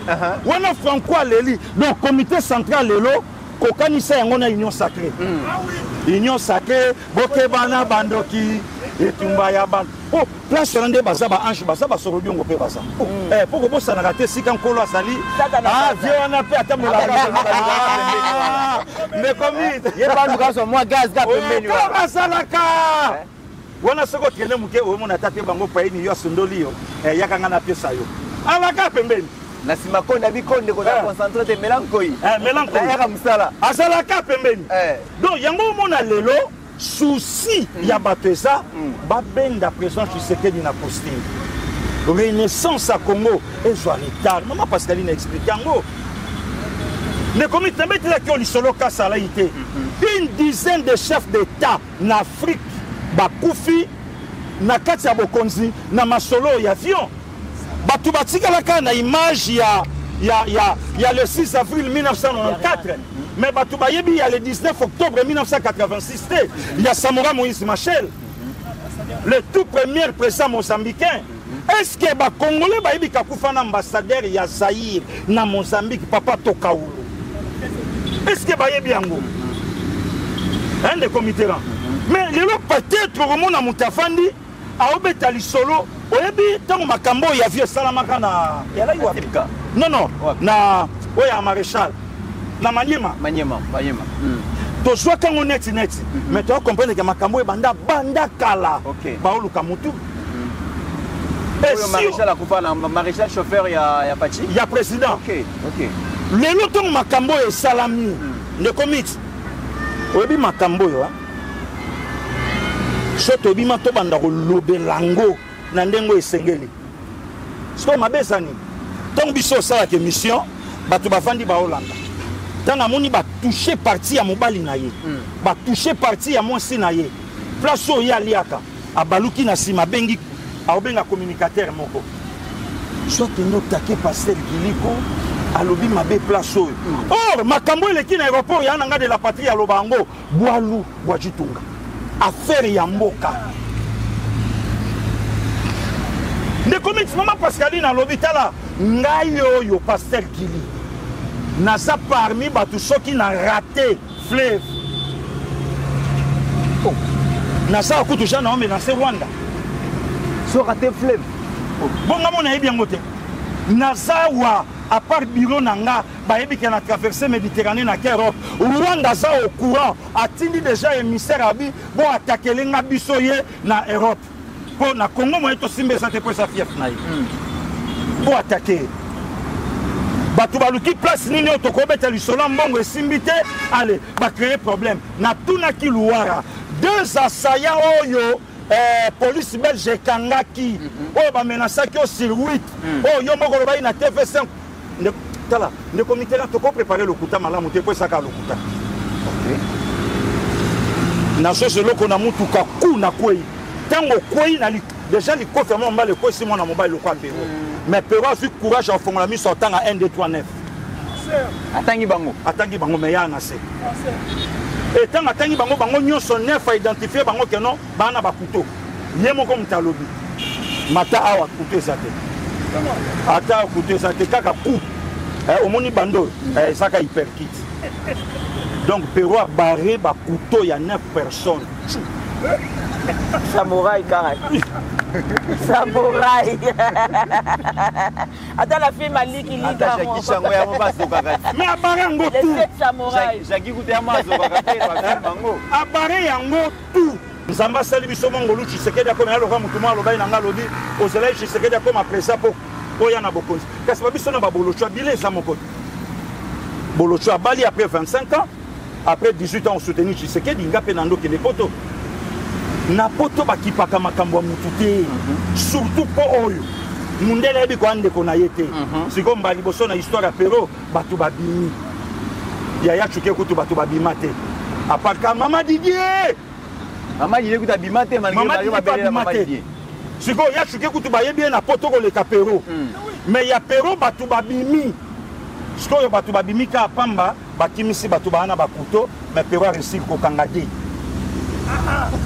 Wana Francois Leli donc comité central lelo kokanisa yango na union sacrée. Union sacrée bokebana bandoki etumba ya ban. Oh, place rende bazaba ange bazaba sorobi ngo pe baza. Poko bosa na raté sika nkolo asali. Vieux wana pe atamola ka. Mais comme ye bandu kaso moi gaz ga pembeni wa. Basalaka. Wana soko tene muke o mona tate bango pa ini yo sondoli yo. Yakanga na pesa yo. Alaka pembeni. Na simakonda bikonde ko za concentrer de mélancolie. Mélancolie. Ya musala. Asalaka pembeni. Donc yango mona lelo souci ya bateza ba benda présent Tshisekedi na posting. Renaissance à Congo et joie retard. Maman Pascaline explique yango. Le comité mettre qui on solo kasala ité. Une dizaine de chefs d'État en Afrique bakufi na kati ya bokonzi na masolo ya avion. Batu batika la kana image ya le 6 avril 1994. Mais batu bayebi il y a le 19 octobre 1986. Il y a Samora Moïse Machel, le tout premier président mozambicain. Est-ce que les Congolais bayebi kakufa na ambassadeur ya Zaïre na Mozambique Papa Tokaoulou? Est-ce que bayebi yango? Un des comités là. Mais le peut-être au moment na mutafandi a obeta lisolo oyebi tango makambo ya vieux salamaka na yala iwapika. Non na oya maréchal na Maniema. To soit quand on est net mais tu comprendre que makambo banda kala baoluka mutu. Et si maréchal akufa na maréchal chauffeur ya Pachi ya président. OK. Le loto makambo e salami ne commit. Oyebi makambo yo soto bima to banda ko lobelango na ndengo esengeli. So mabesani. Tant biso sala ke mission batu bafandi ba Hollande. Tant amoni ba toucher partie ya mobali na ye. Ba toucher partie ya mwasi na ye. Place o ya liaka abaluki na sima bengi aobenga communicateur moko. Soit ndo take passer Giliko alobi mabe place o. Or makambo eleki na aéroport ya nanga de la patrie alobango Bwalu Bwajitunga. Affaire ya mboka. Ne commis maman Pascaline à l'hôpital ngayo yo pasteur Gili. Nasa parmi batu soki na raté fleuve. Oh. Nasa kutu jana on na Rwanda. So raté fleuve. Bon ngamo na yebi ngote. Nasa wa à part bureau nanga ba yebi que na traverser Méditerranée na Europe. Rwanda za au courant atindi déjà émissaire abi bon attaquer lenga bisoye na Europe. Pour na Congo moi to simbe ça te pour sa fief na. Pour attaquer. Batu baluki place nini to ko beta lisolo mbongo esimbité allez ba créer problème. Na tuna ki luara deux assaillants oyo police belge kangaki oyo ba menacaki au sur 8 oyo moko ba ina TV5 le comité là to ko préparer le kuta malamu te pour ça ka le kuta. OK. Na so loko na mutuka ku na kwei. Tango kwei na déjà les confirmons mal le quoi si mon mobile le quoi Péro. Mais Péro a eu courage en fond la mise sortant à 1 2 3 9. Atangi bango mais ya na se. Et tant atangi bango nyonso neuf a identifier bango que non bana ba couteau. Yemo comme talobi. Mata awa couteau ça te. Ata couteau ça te kaka coup. Au moni bando ça ka hyper kit. Donc Péro a barré ba couteau il y a 9 personnes. Samouraï carré. Samouraï. Attends la fille Mali qui lit mais à Barango tout. Les 7 samouraïs. Jackie goûté à moi à Barango tout. Nzamba sali biso mongolu Tshisekedi comme ya loka mutuma lobai nanga lobi ozela Tshisekedi comme après pour oya na bokonzi. Kasi ba biso na ba bolocho bile za moko. Bolocho bali après 25 ans. Après 18 ans on soutenu Tshisekedi ngapé nando ke les potos. Na poto bakipaka makambo mutute surtout pour oyo mundele yebi ko ande ko na yete siko mbali boso na histoire Péro batu babimi ya chuke kutu batu babimate apart ka mama Didier Maman il écoute abimate malgré si go ya chuke kutu ba yebi na poto ko le kapero mais ya pero batu babimi siko yo batu babimi ka pamba bakimisi batu bana bakuto mais pero réussir ko kangadi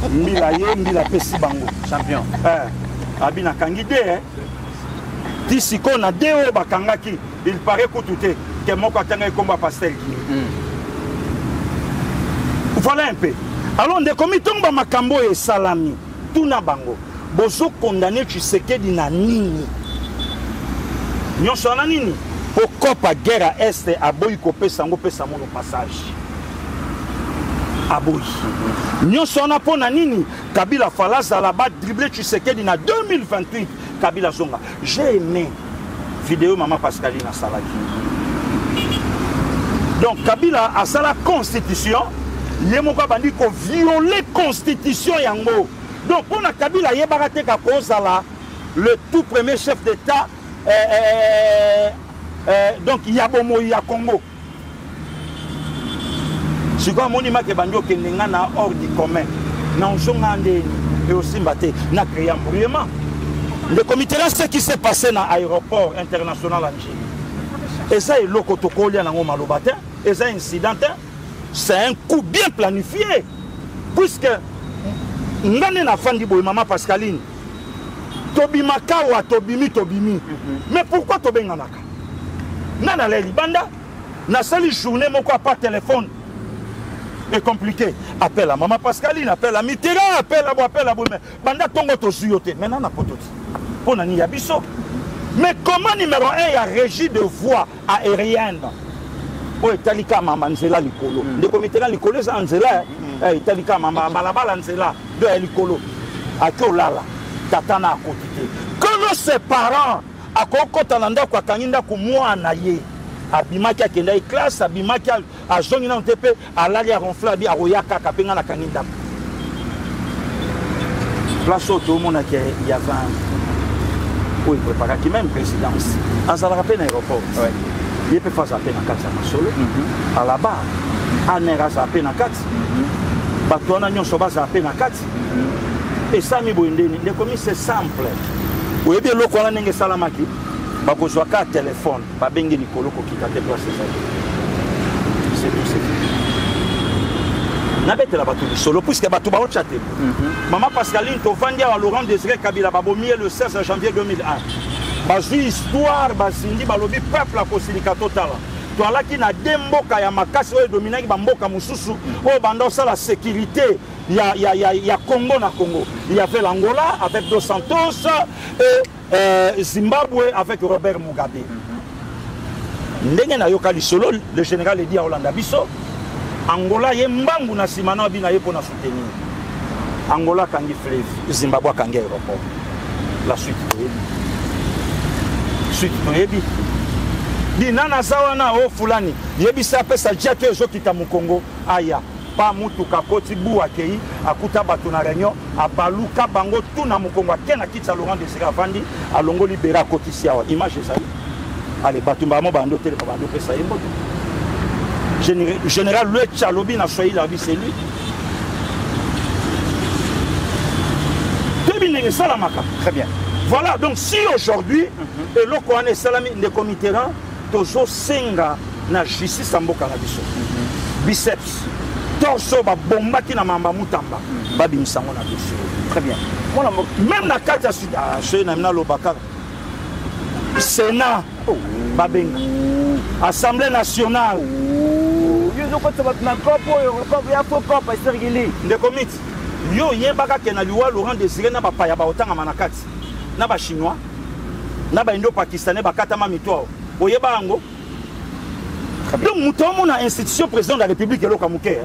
mbila ye mbila pesi bango champion abina kangide ti siko na deo bakangaki il paraît kutute que moko atanga komba pastel voilà un peu alors de komitonga ba makambo e salami tuna bango bozo condamné Tshisekedi na nini nyonso na nini pokopa guerre à est aboyi kopesa ngo pesa mono passage aboyi nyonso na pona nini Kabila falaza la ba dribbler Tshisekedi na 2028 Kabila zonga j'ai aimé vidéo maman Pascaline à Salaki donc Kabila a sa la constitution yemoko bandi ko violer constitution yango. Donc, pour la Kabila, il y a le tout premier chef d'État, donc il y a Bomo, il y a Congo. Si vous avez dit que vous avez hors du commun, et aussi na créé un brûlement. Le comité là, ce qui s'est passé dans l'aéroport international Alger. Et ça, il y a le protocole, et ça, incident, c'est un coup bien planifié. Puisque ngane na fandi boy maman Pascaline tobimaka wa tobimi mais pourquoi tobenganaka nana le libanda na sali journée moko pas téléphone est compliqué appelle à maman Pascaline appelle à Mitterrand appelle à boy banda tongo to suyote maintenant na pototi pona ni yabiso mais comment numéro 1 ya régie de voix aérienne o etalika mama nzela likolo de comité là likolo za nzela italika mama balabala nzela de likolo akolala tatana akotite quand ses parents akokota na ndako akanginda ku mwana ye abimaki akenda classe abimaki azongi na ntepe alali a ronfla bi aroyaka kapenga na kanginda place auto mona ke ya van oui prépara qui même présidence azala rapena aéroport ouais il peut faire appel à 4 solo à la barre anera za appel à 4 batona nyonso baza appel à 4 et ça mi boindeni de comme c'est simple oui bien loko ala nenge salamaki bakozwa ka téléphone ba bengi nikolo ko kita te place ça c'est tout c'est na bête la batu solo puisque batu ba chatter maman Pascaline to vandia à Laurent Désiré Kabila babomi le 16 janvier 2001 bazu histoire basindi balobi peuple a kosilika total to alaki na demboka ya makasi oyo dominaki bamboka mususu oyo banda osala sécurité ya Congo na Congo il y avait l'Angola avec Dos Santos et Zimbabwe avec Robert Mugabe ndenge na yoka lisolo le général dit à Hollande biso Angola ye mbangu na simana bina ye pona soutenir Angola kangi fleuve Zimbabwe kangi aéroport la suite toyebi di nana zawana o fulani yebi sa pesa jato ezo kita mu Congo aya pa mutu kapoti bu akei akuta batu na réunion abaluka bango tuna mu Congo akena kitsa Laurent Désiré Avandi alongo libéra kotisia wa image ça allez batu mbamo bando tele bando pesa yembo général le Tchalobi na soyi la vie c'est lui debi salamaka très bien. Voilà, donc si aujourd'hui, et le Kouane Salami, le comité là, toujours senga na justice en boka biso. Biceps, torso, ba bomba qui na mamba mutamba, ba bimsango na biso. Très bien. Même la carte à Sud, chez Namina Lobaka, Sénat, Babenga, Assemblée nationale. Le comité, yo yebaka kena liwa Laurent Désiré na ba paya ba otanga manakati. Na ba chinois na ba indo pakistanais bakata ma mitwa oyeba ngo donc mutomo na institution président de la république eloka muke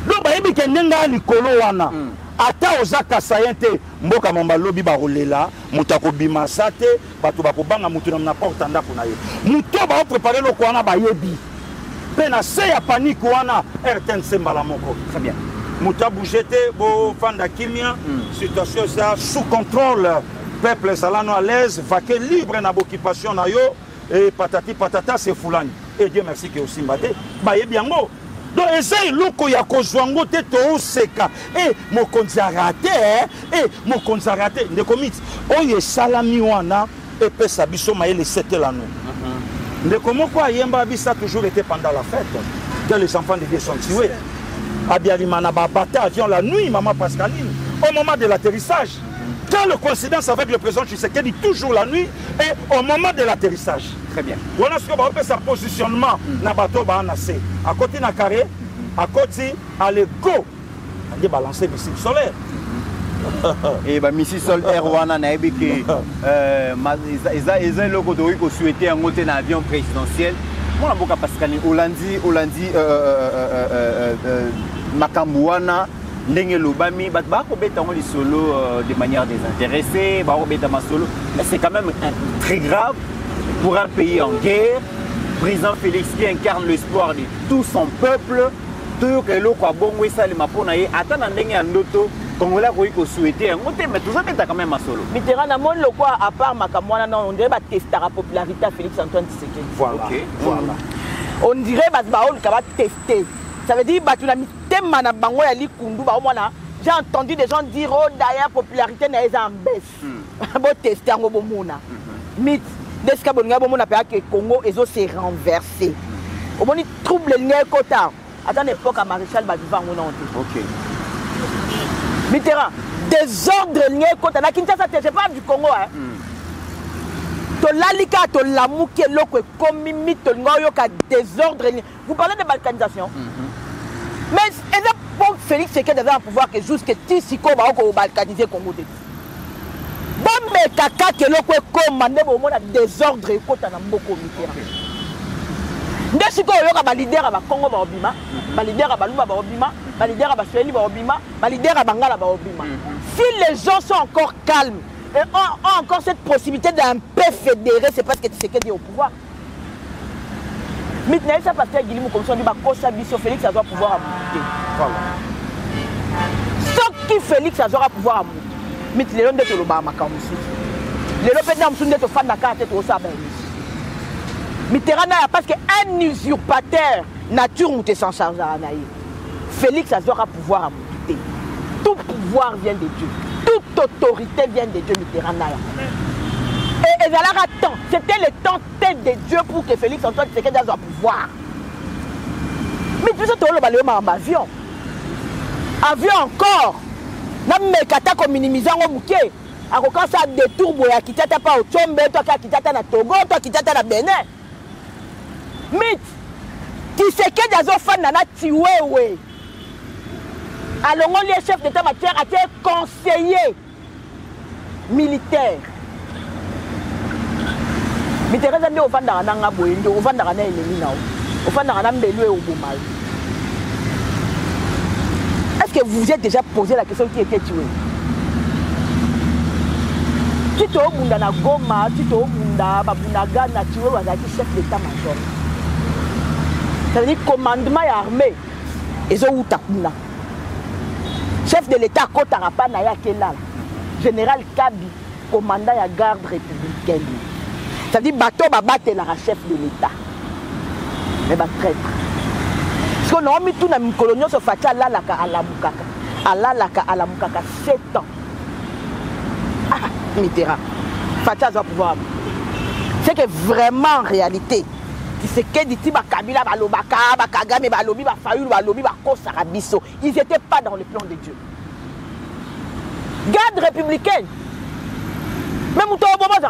donc ba yebi kendenga likolo wana ata ozaka sayente mboka mamba lobi ba rolela mutako bimasate bato bakobanga mutu na porte ndako na ye muto ba préparer loko wana ba yebi pena se ya panique wana RTNC mbala moko très bien muta bougete bo fanda kimia situation ça sous contrôle peuple salano à l'aise, vaquer libre na occupation na yo et patati patata c'est fulani. Et Dieu merci que aussi mbate ba yebiango donc eza eloko ya kozwa ngo te tooseka mokonzi arate mokonzi arate ndeko miti oyo esalami wana epesa biso mayele esetelano ndeko moko ayemba bisa toujours été pendant la fête que les enfants de Dieu sont tués Abiyarimana babattait avion la nuit maman Pascaline au moment de l'atterrissage quand le coïncidence avec le président Tshisekedi toujours la nuit et au moment de l'atterrissage. Très bien. On a ce qu'on appelle sa positionnement na bateau ba anase à côté na carré à côté à l'ego on dit balancer missile solaire et bah missile solaire wana na ebiki eza loko to ko souhaiter un côté na avion présidentiel moi mboka Pascaline Hollandi makambo wana ndenge lobami bat ba ko beta ngo lisolo de manière désintéressée ba ko beta masolo mais c'est quand même très grave pour un pays en guerre. Président Félix qui incarne l'espoir de tout son peuple tout que loko abongo esalema pona ye ata na ndenge ya ndoto Congolais ko souhaiter ngote mais tout ça beta quand même masolo Mitterrand na mon loko à part makambo wana non on dirait ba tester la popularité à Félix Antoine Tshisekedi. Voilà. Okay. Voilà. On dirait ba on va tester. Ça veut dire battu la mitema na bango ya likundu ba mona. J'ai entendu des gens dire oh d'ailleurs popularité na eza en baisse. Bo tester ngo bo mona. Mit deska bonga bo mona pa que Congo ezo se renverser. Au moni trouble le kota. À l'époque à Maréchal Badiva on a OK. Mitterrand désordre le kota na Kinshasa c'est pas du Congo hein. To lalika to lamuke loko comme mito ngoyo ka désordre. Vous parlez de balkanisation. Mais est-ce que Félix Tshisekedi avait un pouvoir que jusque Tisiko va balkaniser Congo. Bon mais kaka que loko commandé au monde désordre et kota na mboko Mitterrand. Ndesiko yoka ba leader ba Congo ba obima, ba leader ba Lumba ba obima, ba leader ba Swahili ba obima, ba leader ba Bangala ba obima. Si les gens sont encore calmes et ont encore cette possibilité d'un peu fédéré, c'est parce que Tshisekedi est au pouvoir. Maintenant, ça passe à Guillemot comme ça, on dit que Félix a pouvoir à monter. Voilà. Ce qui Félix a pouvoir à monter. Mais les gens de l'Obama, les gens de l'Obama, Mitterrand parce qu'un usurpateur nature ou s'en charge à Anaï. Félix a pouvoir à monter. Tout pouvoir vient de Dieu. Toute autorité vient de Dieu, Mitterrand. Et c'était le temps de Dieu pour que Félix Antoine Tshisekedi ait pouvoir. Mais tout ça, tu as en avion. Avion encore. Même kata comme minimisant au bouquet. À quand ça détour boya qui t'attend pas au Tchombe, toi qui t'attend à Togo, toi qui t'attend à Bénin. Mais Tshisekedi a fan nana tiwe. Alors on les chefs d'état matière a été conseiller militaire. Mitterrand a dit au Fandara Nanga Boendo, au Fandara Nanga Elimina, au Fandara Nanga Belue au Boumal. Est-ce que vous êtes déjà posé la question qui était tué? Tu te au Munda na Goma, tu te au Munda, Babunaga, na tué, ou azaki chef d'état-major. Ça veut dire commandement et armée. Ils ont Outakuna. Chef de l'État, Kotarapa Naya Kelala. Général Kabi, commandant la garde républicaine. Ça veut dire bateau va battre la chef de l'État. Mais va traître. Parce qu'on a mis tout dans une colonie sur Fatia Lalaka à la Moukaka. À Lalaka à la Moukaka 7 ans. Ah, Mitterrand. Fatia doit pouvoir. C'est que vraiment en réalité, c'est que dit Kabila, Balobaka, Bakagame, Balobi, Bafayoul, Balobi, Bakosarabiso. Ils n'étaient pas dans le plan de Dieu. Garde républicaine. Mais mon tour, garde.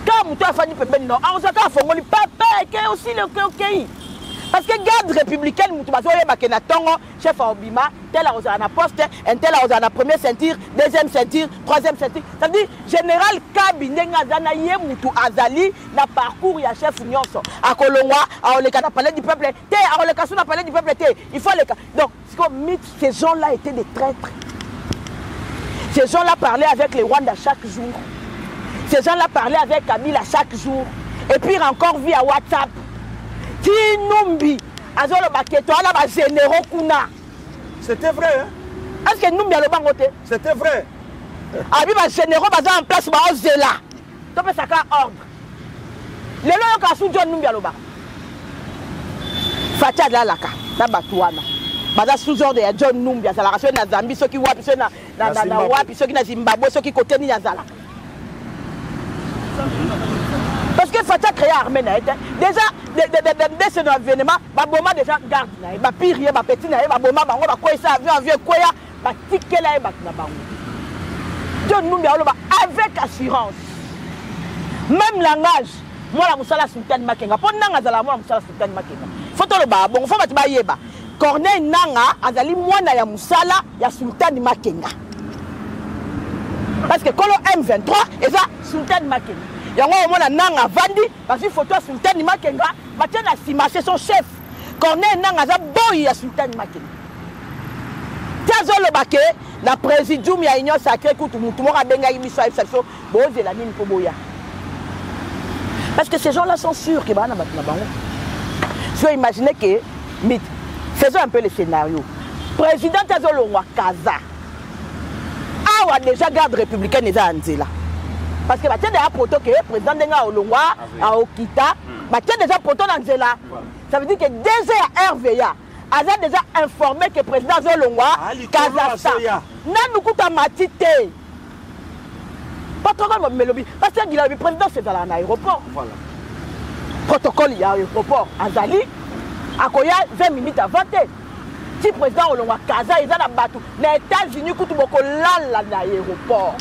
Quand mon tour a fait on s'attend à faire papa aussi le pays. Parce que garde républicaine, chef à Obima, tel à la poste, un tel à la première ceinture, deuxième ceinture, troisième ceinture. Ça veut dire général Kabinet Ngazanaye Moutou Azali n'a parcours ya chef Nyonso. À Kolongwa, à Oleka n'a parlé du peuple, à Oleka n'a parlé du peuple, il faut les cas. Donc, ces gens-là étaient des traîtres. Ces gens-là parlaient avec les Rwandais chaque jour. Ces gens-là parlaient avec Kabila chaque jour. Et puis encore via WhatsApp. C'était vrai, hein? Est-ce que nous, c'était vrai. Ah oui, les généraux en place, là. Tu peux ça ordre. lelo yo ka su John Numbi aloba Fatia la laka na batuana baza sous ordre ya John Numbi azalaka so na Zambie soki wapi so na wapi soki na Zimbabwe soki côté ni azala parce que Fatia créé armée na été déjà de ce événement ba boma déjà garde na ba pire ba petit na ba boma bango ba koisa avion koya ba tikela e ba na bango John Numbi aloba avec assurance même langage moi la musala Sultan Makenga po nanga zala moi la musala Sultan Makenga photo le ba bon faut ba yeba Corneille nanga azali mwana ya musala ya Sultan Makenga parce que kolo M23 eza Sultan Makenga yango mona nanga vandi parce que photo Sultan Makenga batia na sima c'est son chef Corneille nanga za boy ya Sultan Makenga tazo le baké na présidium ya union sacrée kutu mutu mo benga biso ifsaso bozela nini po boya. Parce que ces gens-là sont sûrs que Bana Batnabango. Je vais imaginer que, faisons un peu le scénario. Président Tazolongwa Kaza. Ah, déjà garde républicaine et Anzela. Parce que il y a un proto que le président Denga Olongwa, à Okita, il y a déjà proto d'Anzela. Ça veut dire que déjà RVA a déjà informé que le président Zolongwa Kaza. Nanukuta Matite. Protocole parce que le président c'est dans l'aéroport. Voilà. Protocole il y a l'aéroport Azali Akoya 20 minutes avant. Si le président Olongwa Kaza il est dans bateau les États-Unis coûtent beaucoup là l'aéroport.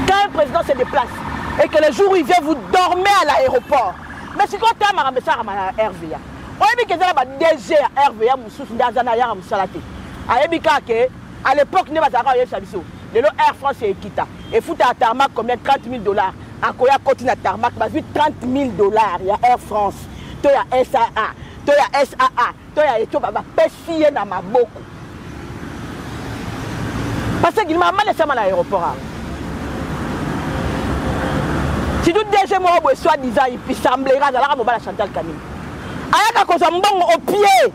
Quand un président se déplace et que le jour où il vient vous dormez à l'aéroport. Mais si quand tu as un RVA, on a dit que c'est un DG à RVA Moussous Ndazana ya Moussalate. À l'époque ne va pas avoir le Air France et Kita. Et fout à tarmac combien 30 000 $. À Koya continue à tarmac, bah 30 000 $. Il y a Air France, il y a SAA, il y a SAA, il y a Ethiopia, bah pessier dans ma beaucoup. Parce qu'il m'a mal laissé à l'aéroport. Si tout déjà moi soi-disant il peut semblera dans la mobile Chantal Kanim. Ayaka cause mbongo au pied.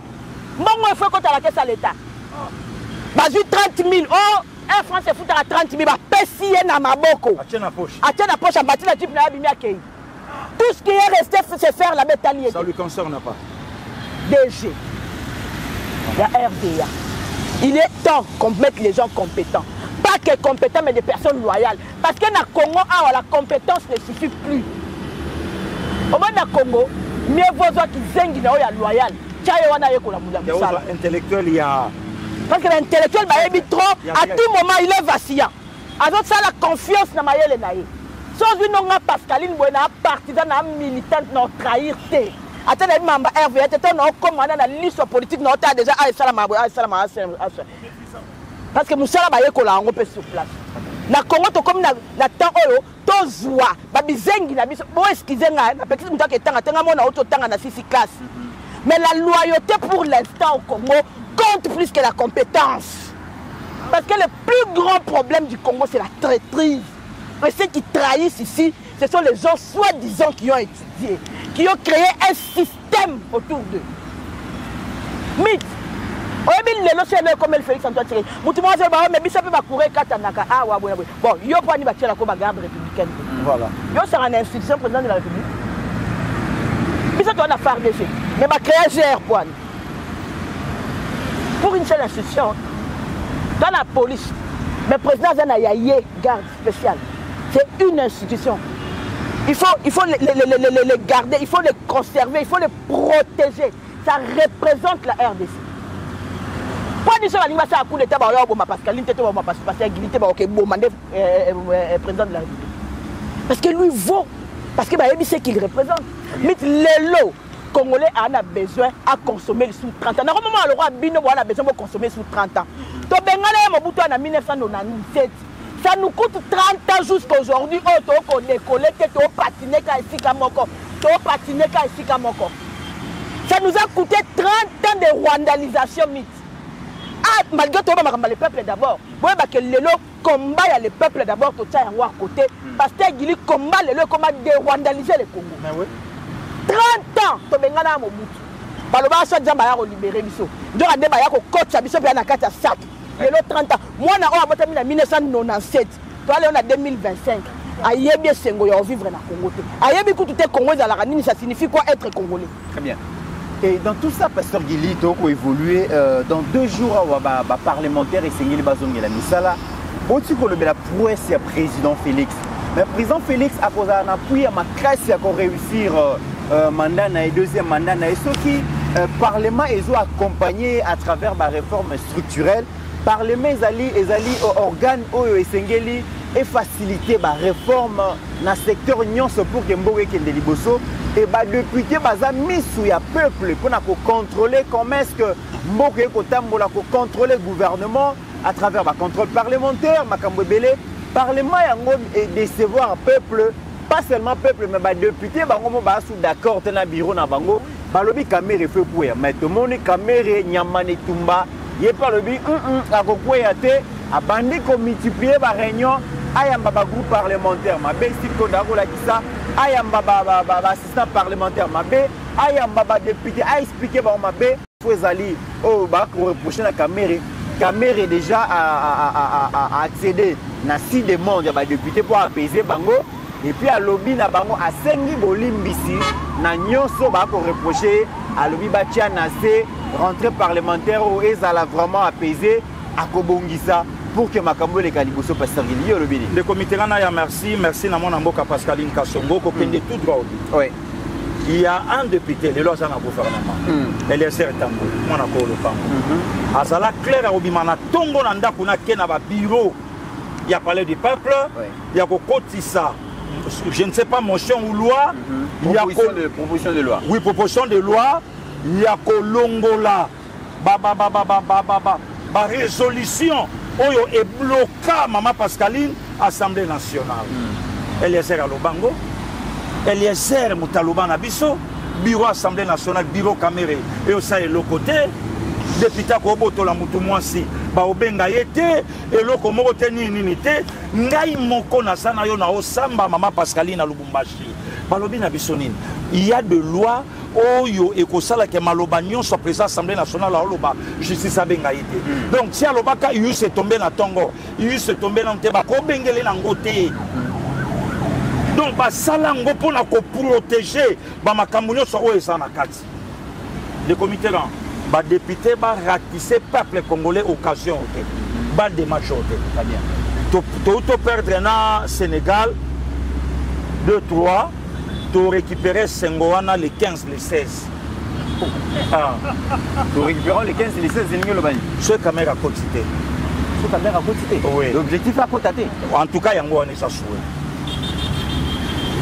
Mbongo il faut qu'on la caisse à l'État. Bah 30 000 €. Air France est foutu à 30 000 €. Pessier na maboko. A tienne la poche. A tienne la poche à bâtir la type na abimi akei. Tout ce qui est resté c'est faire la métallier. Ça lui concerne pas. DG. La RDA. Il est temps qu'on mette les gens compétents. Pas que compétents mais des personnes loyales. Parce que dans le Congo, la compétence ne suffit plus. Au moins dans le Congo, mieux vaut qu'ils zengent loyal. Intellectuel, il y a. Parce que l'intellectuel est trop, à tout moment il est vacillant. Alors ça la confiance dans Mayele Naye. Sans lui non Pascaline Buena partisan militante non trahir té. Attendez membre RVA t'es non commandant la liste politique non t'as déjà salama parce que Moussala Baye ko la on peut sur place. Na Congo to comme na temps oyo to zwa ba bizengi na biso bo excuser nga na petit mutaka tanga mona auto tanga na 6 classes. Mais la loyauté pour l'instant au Congo compte plus que la compétence. Parce que le plus grand problème du Congo, c'est la traîtrise. Et ceux qui trahissent ici, ce sont les gens soi-disant qui ont étudié, qui ont créé un système autour d'eux. Mythe. Comme le Félix Antoine Thierry. Mais ça peut courir Katanaka. Ah, ouais. Bon, il y a pas de bâtir la garde républicaine. Voilà. Il y a une institution président de la République. Mais ça doit la faire des faits. Mais ma créer GR point. Pour une seule institution, dans la police, le président Zanayaye, garde spéciale, c'est une institution. Il faut les garder, il faut les conserver, il faut les protéger. Ça représente la RDC. Pas du tout, il y a un coup d'État, Pascaline, président de la République. Parce que lui vaut, parce que c'est ce qu'il représente. Mais les lots Congolais en a besoin à consommer sous 30 ans. Normalement, le roi Bino a besoin de consommer sous 30 ans. Donc, en 1997, ça nous coûte 30 ans jusqu'à aujourd'hui. On a décollé, on a patiné, ça nous a coûté 30 ans de rwandalisation mythe. Ah, malgré tout, le peuple d'abord. Vous voyez que le combat le peuple d'abord, tout ça à côté. Parce qu'il combat le combat de rwandaliser le Congo. 30 ans, tu as Mobutu. Baloba soit Jambaya libéré biso. Donc on a débat ko coach biso bien na kata sac. Le 30 ans. Moi na on a voté en 1997. Toi là on a 2025. ayebi sengo ya vivre na Congo te ayebi que tout est Congo za la nini ça signifie quoi être congolais. Très bien. Et dans tout ça, Pasteur Guili, tu as évolué dans 2 jours parlementaire et Sengeli Bazongela Misala. Au-dessus de la prouesse, il y a président Félix. Mais le président Félix a posé un appui à ma classe pour réussir mandat et deuxième mandat. Et ce qui Parlement est accompagné à travers la réforme structurelle. Parlement est organe et Sengeli et faciliter la réforme dans le secteur nyonso pour que Mboge Kende Liboso. Et bah député baza mis sous ya peuple pour contrôler comment est-ce que Mboke Kotambola contrôler le gouvernement à travers le contrôle parlementaire, makambo belé parlement yango et décevoir peuple, pas seulement peuple mais bah député bango ba sous d'accord tena bureau na bango ba lobi caméra fait pour ya mais tout monde caméra nyamane tumba yé pas lobi akoko ya te abandi ko multiplier ba réunion ayamba ba groupe parlementaire ma be siko ndako la kisa ayamba ba assistant parlementaire ma be ayamba ba député a expliquer ba ma be fozali oh ba ko reprocher la caméra déjà a accédé na 6 demandes ya ba député pour apaiser bango et puis à lobby na bango a sengi bolimbisi na nyonso ba ko reprocher à lobby ba tia na C rentrée parlementaire où ezala vraiment apaiser à kobongisa pour que Makambo les Kaliboso Pasteur Guili le béni. Le comité là ya merci na mon amboka Pascaline Kassongo ko kende tout droit. Oui. Il y a un député le loza na gouvernement. Elle est certain moi na ko le pango. Azala clair a obimana tongo na ndako na kena ba bureau. Il y a parlé du peuple, il y a kotisa je ne sais pas motion ou loi, il y a proposition de loi. Oui, proposition de loi, il y a kolongola ba résolution oyo est bloqué Maman Pascaline Assemblée nationale. Eliezer Alobango, Eliezer Moutaloba na biso, bureau Assemblée nationale, bureau Caméré et au ça est le côté député Koboto la mutu mwasi ba obenga yete et loko moko te nini te ngai moko na sana yo na osamba Maman Pascaline na Lubumbashi balobi na biso nini. Il y a de lois oyo ekosala ke maloba nyonso président Assemblée nationale la oloba justice abenga yete. Donc si alobaka yu se tomber na tongo yu se tomber na nteba ko bengele na ngote. Donc ba sala ngo pona ko protéger ba makambo nyonso oyo esana kati. Le comité là ba député ba ratisser peuple congolais occasion OK. Ba de match OK. Très bien. To perdre na Sénégal 2-3 pour récupérer Sengoana les 15 les 16. Pour récupérer les 15 les 16 ce caméra quotité. Ce caméra quotité. Oui. L'objectif à côté. En tout cas yango on est ça souhait.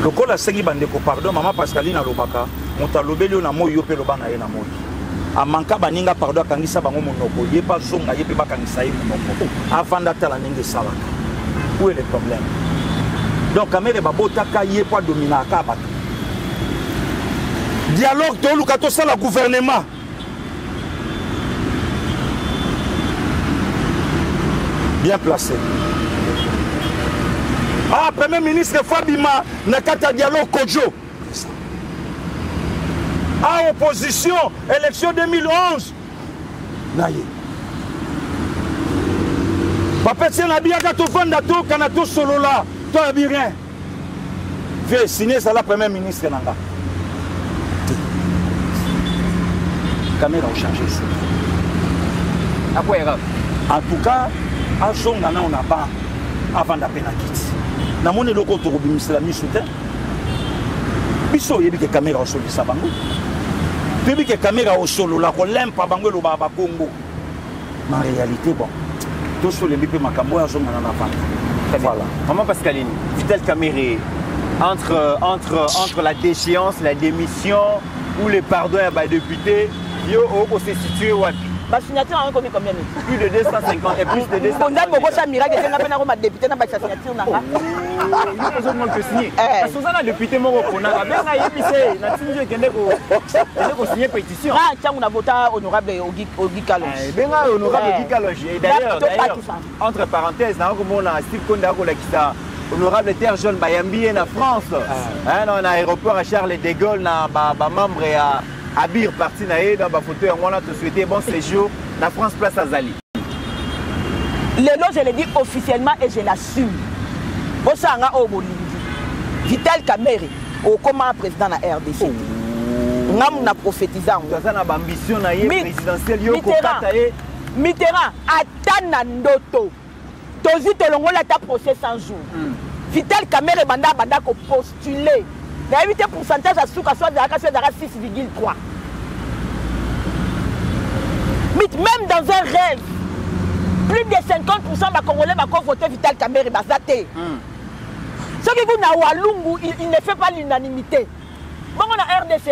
Le col a sengi bandeko pardon Maman Pascaline alobaka motalobeli na moyo pe lobana ye na moyo. Amanka baninga pardon kangisa bango monoko ye pas zonga ye pe bakangisa ye monoko. Avant d'atteindre ninge salaka. Où est le problème? Donc caméra babotaka ye pas dominer ka bato. Dialogue to lukato ça le gouvernement. Bien placé. Ah, Premier ministre Fabima n'a qu'à dialogue Kodjo. Ah, opposition, élection 2011. Naïe. Papa, c'est la biaga to vanda to kanato solo là. Toi, bien. Viens signer ça la Premier ministre Nanga. Caméra ont changé ça. À quoi grave? En tout cas, à son nana on a pas avant d'appel à quitte. Na mon eloko to robimisa la misouté. Biso yebi que caméra au solo ça bango. Yebi que caméra au solo la ko lempa bango lo baba Congo. En réalité bon. Tout sur les bipé makambo à son nana na voilà. Maman Pascaline, Vital Caméré entre la déchéance, la démission ou le pardon à député, yo au se situé où? Ma signature a combien de plus de 250 et plus de 200. On a beaucoup de miracle que c'est un député n'a pas sa signature nanga. Il n'y a besoin de signer. Parce que ça le député mon reprenant. Ben na yebise na tinjo kende ko signer pétition. Ah tiens on a voté honorable Ogi Kalonji. Ben honorable Ogi Kalonji. D'ailleurs entre parenthèses na ko mona Steve Konda ko la kita honorable Terre Jaune Bayambi en France. Hein on a aéroport à Charles de Gaulle na ba membre à Abir parti naé dans ma photo et on a te souhaité bon séjour la France place à Zali. Le nom je le dis officiellement et je l'assume. Bosanga o bolindi. Vital Kamerhe comme président de la RDC. Nous avons prophétisé. Mitterrand, attend Ndoto. Tozi Tolongola ta procès 100 jours. Vital Kamerhe banda ko postuler. La 8% à Souka soit de 6,3. Même dans un rêve, plus de 50% des Congolais vont voter Vital Kamerhe Bazate. Ce qui est à Walungu, il ne fait pas l'unanimité. Bon, on a RDC.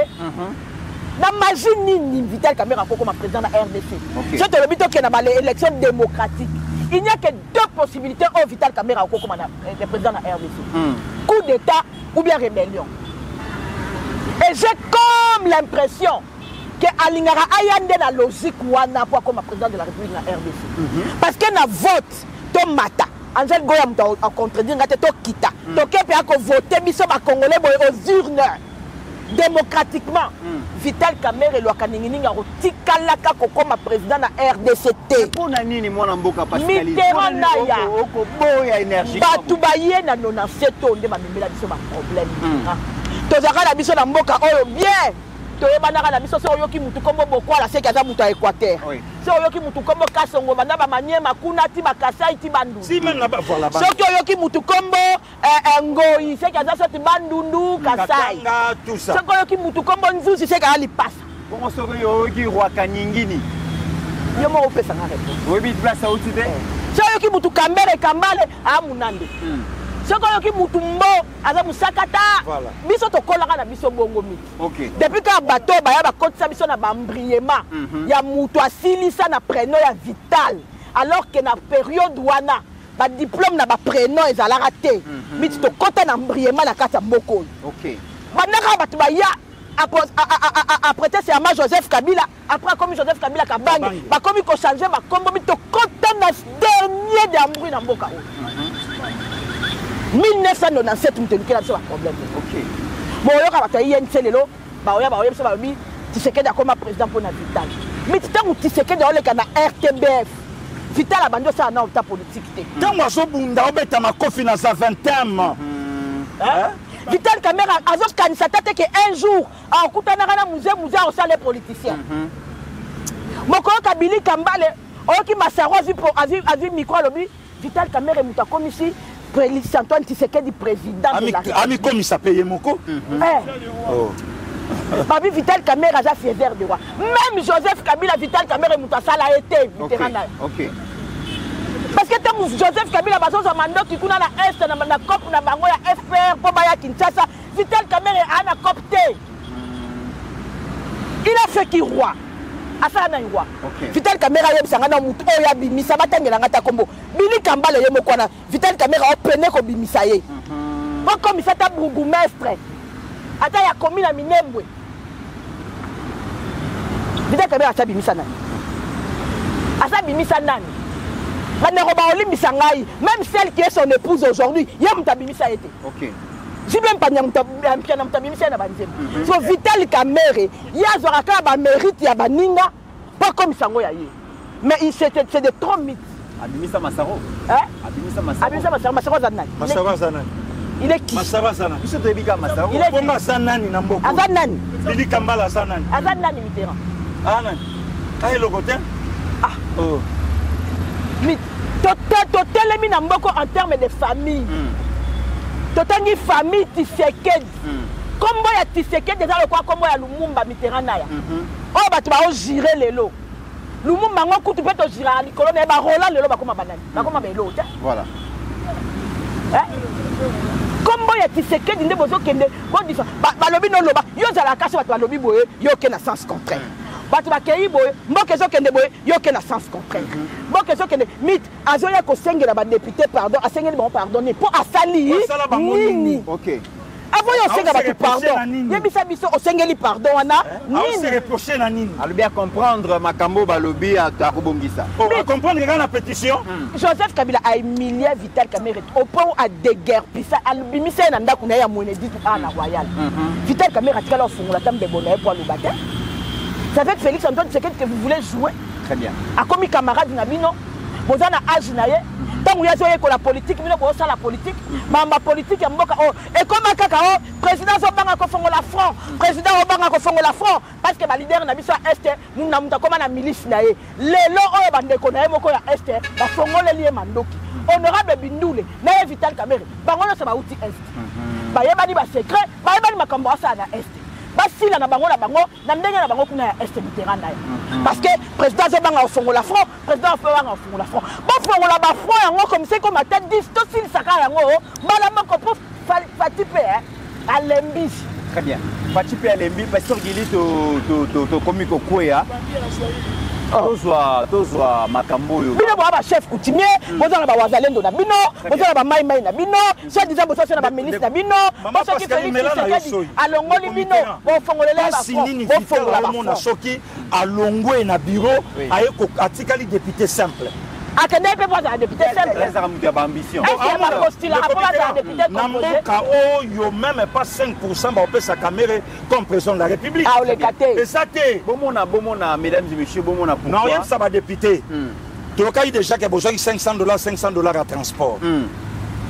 La magie ni Vital Kamerhe comme président de la RDC. C'est le but qu'il y a l'élection démocratique. Il n'y a que deux possibilités au Vital Kamerhe comme président de la RDC. Coup d'État ou bien rébellion. Et j'ai comme l'impression que Alingara Ayande la logique wana pour comme président de la République de la RDC. Parce que na vote to mata. Angel Goyam a contredit ngate to kita. To kepe a ko voter biso ba congolais aux urnes démocratiquement. Vital Kamerhe lo kaningininga ro tikalaka ko comme président de la RDCT. Pour nani ni mwana mboka Pascal. Mitterrand na ya ko boya énergie. Batu baye na 97 onde ba memela biso ba problème. Tozaka la biso na mboka oyo bien. Toyebanaka na biso so oyoki mutu kombo bokwala seki aza mutu ya Équateur. So oyoki mutu kombo Kasongo banda ba Maniema kuna ti ba Kasai ti Bandu. Si même na ba voilà ba. So oyoki mutu kombo Ngoi seki aza so ti Bandundu Kasai. Tout ça. So oyoki mutu kombo Nzuzi seki ali pasa. Bongo so oyoki roi Kanyingini. Yo mo opesa na réponse. Oui bi place a outide. So oyoki mutu Kambere Kambale a Munande. Soko yoki mutumbo aza musakata biso tokolaka na biso bongo mi. Depuis que bateau baya ba kotisa biso na bambriema ya mutu asilisa na prénom ya Vital alors que na période wana ba diplôme na ba prénom ezalaka te. Miti to kota na mbriema na kata mboko. Bandaka batu baya après c'est à Joseph Kabila après comme Joseph Kabila Kabange ba comme ko changer ba kombo mito kota na dernier de mbri na mboka. 1997 muteluki na biso ba problème. Bon yoka bato INC lelo ba oya biso ba bi Tshisekedi akoma président pour na Vital. Mais tangu Tshisekedi oleka na RTBF. Vital abando ça na ota politique te. Tangu azobunda obeta makofi na za 20e. Vital Kamerhe azos kanisa tete que un jour akutana na musée au salle les politiciens. Mokolo Kabili Kambale oki Masaro azi micro lobi Vital Kamerhe mutakomisi Félix Antoine Tshisekedi président de la République. Ami comme il s'appelle Moko. Babi Vital Kamerhe a fier de roi. Même Joseph Kabila Vital Kamerhe Moutasala a été Mitterrand. Parce que Joseph Kabila bazo za mando qui kuna na est na COP na bango ya FR pour baya Kinshasa. Vital Kamerhe a copté. Il a fait qui roi. Asa na roi. Vital Kamerhe a yebisanga na mutu oya bimisa batangela ngata kombo. Bili Kambale yemo kwana Vital Kamerhe a pene ko bimisa ye. Bon comme ça ta bourgmestre. Ata ya commune Minembwe. Vital Kamerhe a bimisa nani? Asa bimisa nani? Même celle qui est son épouse aujourd'hui, il y a un été. Si même pas so Vital Kamerhe, il y a un mérite, il y a un ninga, pas comme ça. Mais c'est de trop mythes. Abimisa Masaro. Abimisa Masaro Zanani. Il est qui? Masaro Zanani. Il est qui? Zanani Namboko. Zanani. Bili Kambala Zanani. Zanani Mitterrand. Anani. Aïe le côté. Oh. Mais total mis en termes de famille. Total ni famille Tshisekedi. Comme il y a Tshisekedi déjà le quoi comme il y a Lumumba Mitterrand na ya. Oh bah tu vas gérer les lots. Lumumba ngo kutu peut te gérer les colonnes et bah Roland le lot bah comme banane. Bah comme belo tiens. Voilà. Comme il y a Tshisekedi ndé bozo kende bon dit ça. Bah lobi no loba. Yo za la casse bah lobi boye yo ke na sens contraire. Batu bakei boye mboke zo kende boye yo ke na sens contraire. Mboke zo kende mit azoya ko sengela ba député pardon asengeli bon pardonner pour asali nini. OK. Avant yo senga ba pardon. Yebisa biso osengeli pardon wana nini. Se reprocher na nini. Alors bien comprendre makambo balobi à Kabongisa. On va comprendre quand la pétition. Joseph Kabila a humilié Vital Kamerhe au point à déguerpir albimisa na ndako na ya monedi tout à la royale. Vital Kamerhe atikala ofungola tambe bonaye pour le baptême. C'est avec Félix Antoine Tshisekedi que vous voulez jouer. Très bien. A comme camarade Nabino, vous avez un âge naïe. Donc vous avez la politique, vous avez la politique. Ma politique est mboka. Et comme le président Obama a fait la front, président Obama a fait la front, parce que le leader n'a pas est, nous n'avons pas comme la milice naïe. Les lois ont été connaissent moko ya est, la front les liés mandoki. Honorable Bindoule, naïe Vital Kamerhe, bangono ça va outil est. Ba yeba ni ba secret, ba yeba ni makambo asa na est. Basi na bango na ndenge na bango kuna ya est Mitterrand naïe. Parce que président Obama a fait la front, président Obama a fait la front. Bon pour la front yango comme c'est comme tête distorsion saka yango, bala moko pour Fatipé à Lembi. Très bien. Fatipé à Lembi parce que Gili to komiko kwea. Tozwa makambo yo. Bino ba chef coutumier, boza na ba wazalendo na bino, boza na ba mai na bino, so disant boza na ba ministre na bino, boza ki Félix alongoli bino, bo fongolela ba fond, bo fongolela ba fond. Soki alongwe na bureau, aye ko atikali député simple. A que n'est pas un député simple. Les armes qui ont ambition. Est-ce qu'il va postuler à un député composé? Yo même pas 5% va sa caméra comme président de la République. Ah, on les gâté. Et ça t'est. Bomona, mesdames et messieurs, bomona pour. Non, rien ça va député. Tu as déjà qu'il a besoin de $500 à transport.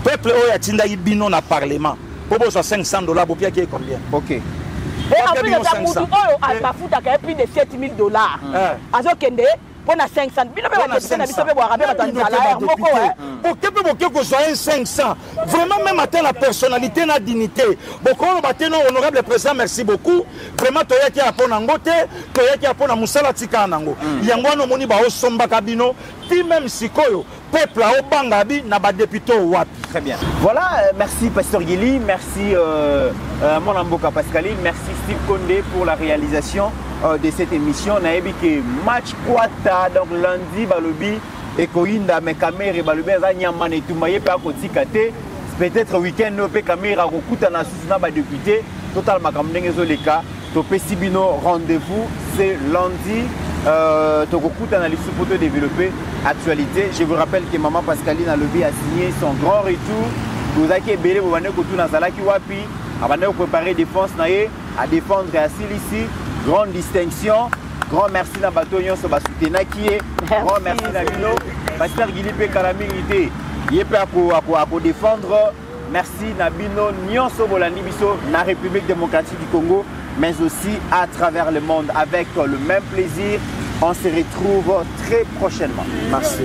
Peuple a tinda bino na parlement. Pour besoin $500 pour payer combien? OK. Et en plus de ça, Moudou a pas foutu à plus de $7,000. Azo Kende. On a 500. Vraiment, même à la personnalité, la dignité. Beaucoup de honorable président, merci beaucoup. Vraiment, tu as qui a pour Nangote, tu as qui a pour Moussala Tika Nango. Yango Moni Bao Somba Kabino, ti même si Koyo, peuple à Obangabi, n'a pas député au Wapi. Très bien. Voilà, merci Pasteur Guili, merci mon Amboka Pascaline, merci Steve Condé pour la réalisation de cette émission. On a vu que match Kwata, donc lundi, Balobi, et Koinda, mais Kamere, Balobi, Zanyaman et Toumaye, peut-être week-end, Kamera, Rokuta, Nasusuna, député, Total Makamdeng, Zoleka, Topé Sibino, rendez-vous, c'est lundi. Tokokuta na lissu pour te développer actualité. Je vous rappelle que Maman Pascaline a signé son grand retour. Vous avez belé vous venez kotu na zalaki wapi, avant préparer défense naé à défendre à ici. Grande distinction. Grand merci na bato nyonso ba soutena qui est. Grand merci na bino. Pasteur Guilipe Kalamingité. Yépe à défendre. Merci na bino nyonso bolandi biso na République démocratique du Congo, mais aussi à travers le monde avec le même plaisir. On se retrouve très prochainement. Merci.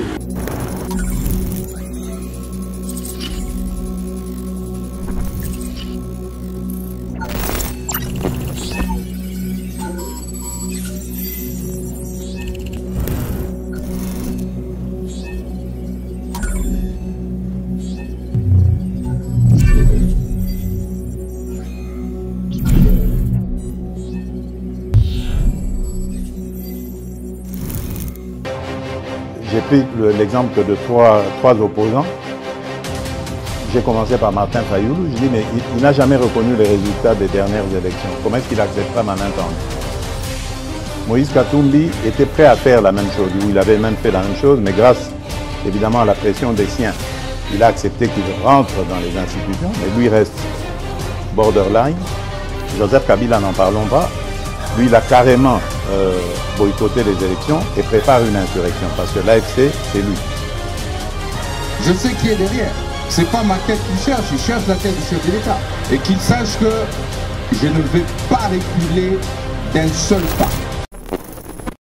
J'ai pris l'exemple de trois opposants. J'ai commencé par Martin Fayoulou. Je dis, mais il n'a jamais reconnu les résultats des dernières élections. Comment est-ce qu'il acceptera ma main tendue? Moïse Katumbi était prêt à faire la même chose. Il avait même fait la même chose, mais grâce évidemment à la pression des siens, il a accepté qu'il rentre dans les institutions, mais lui reste borderline. Joseph Kabila, n'en parlons pas. Lui, il a carrément boycotté les élections et prépare une insurrection parce que l'AFC, c'est lui. Je sais qui est derrière. C'est pas ma tête qu'il cherche, il cherche la tête du chef de l'État. Et qu'il sache que je ne vais pas reculer d'un seul pas.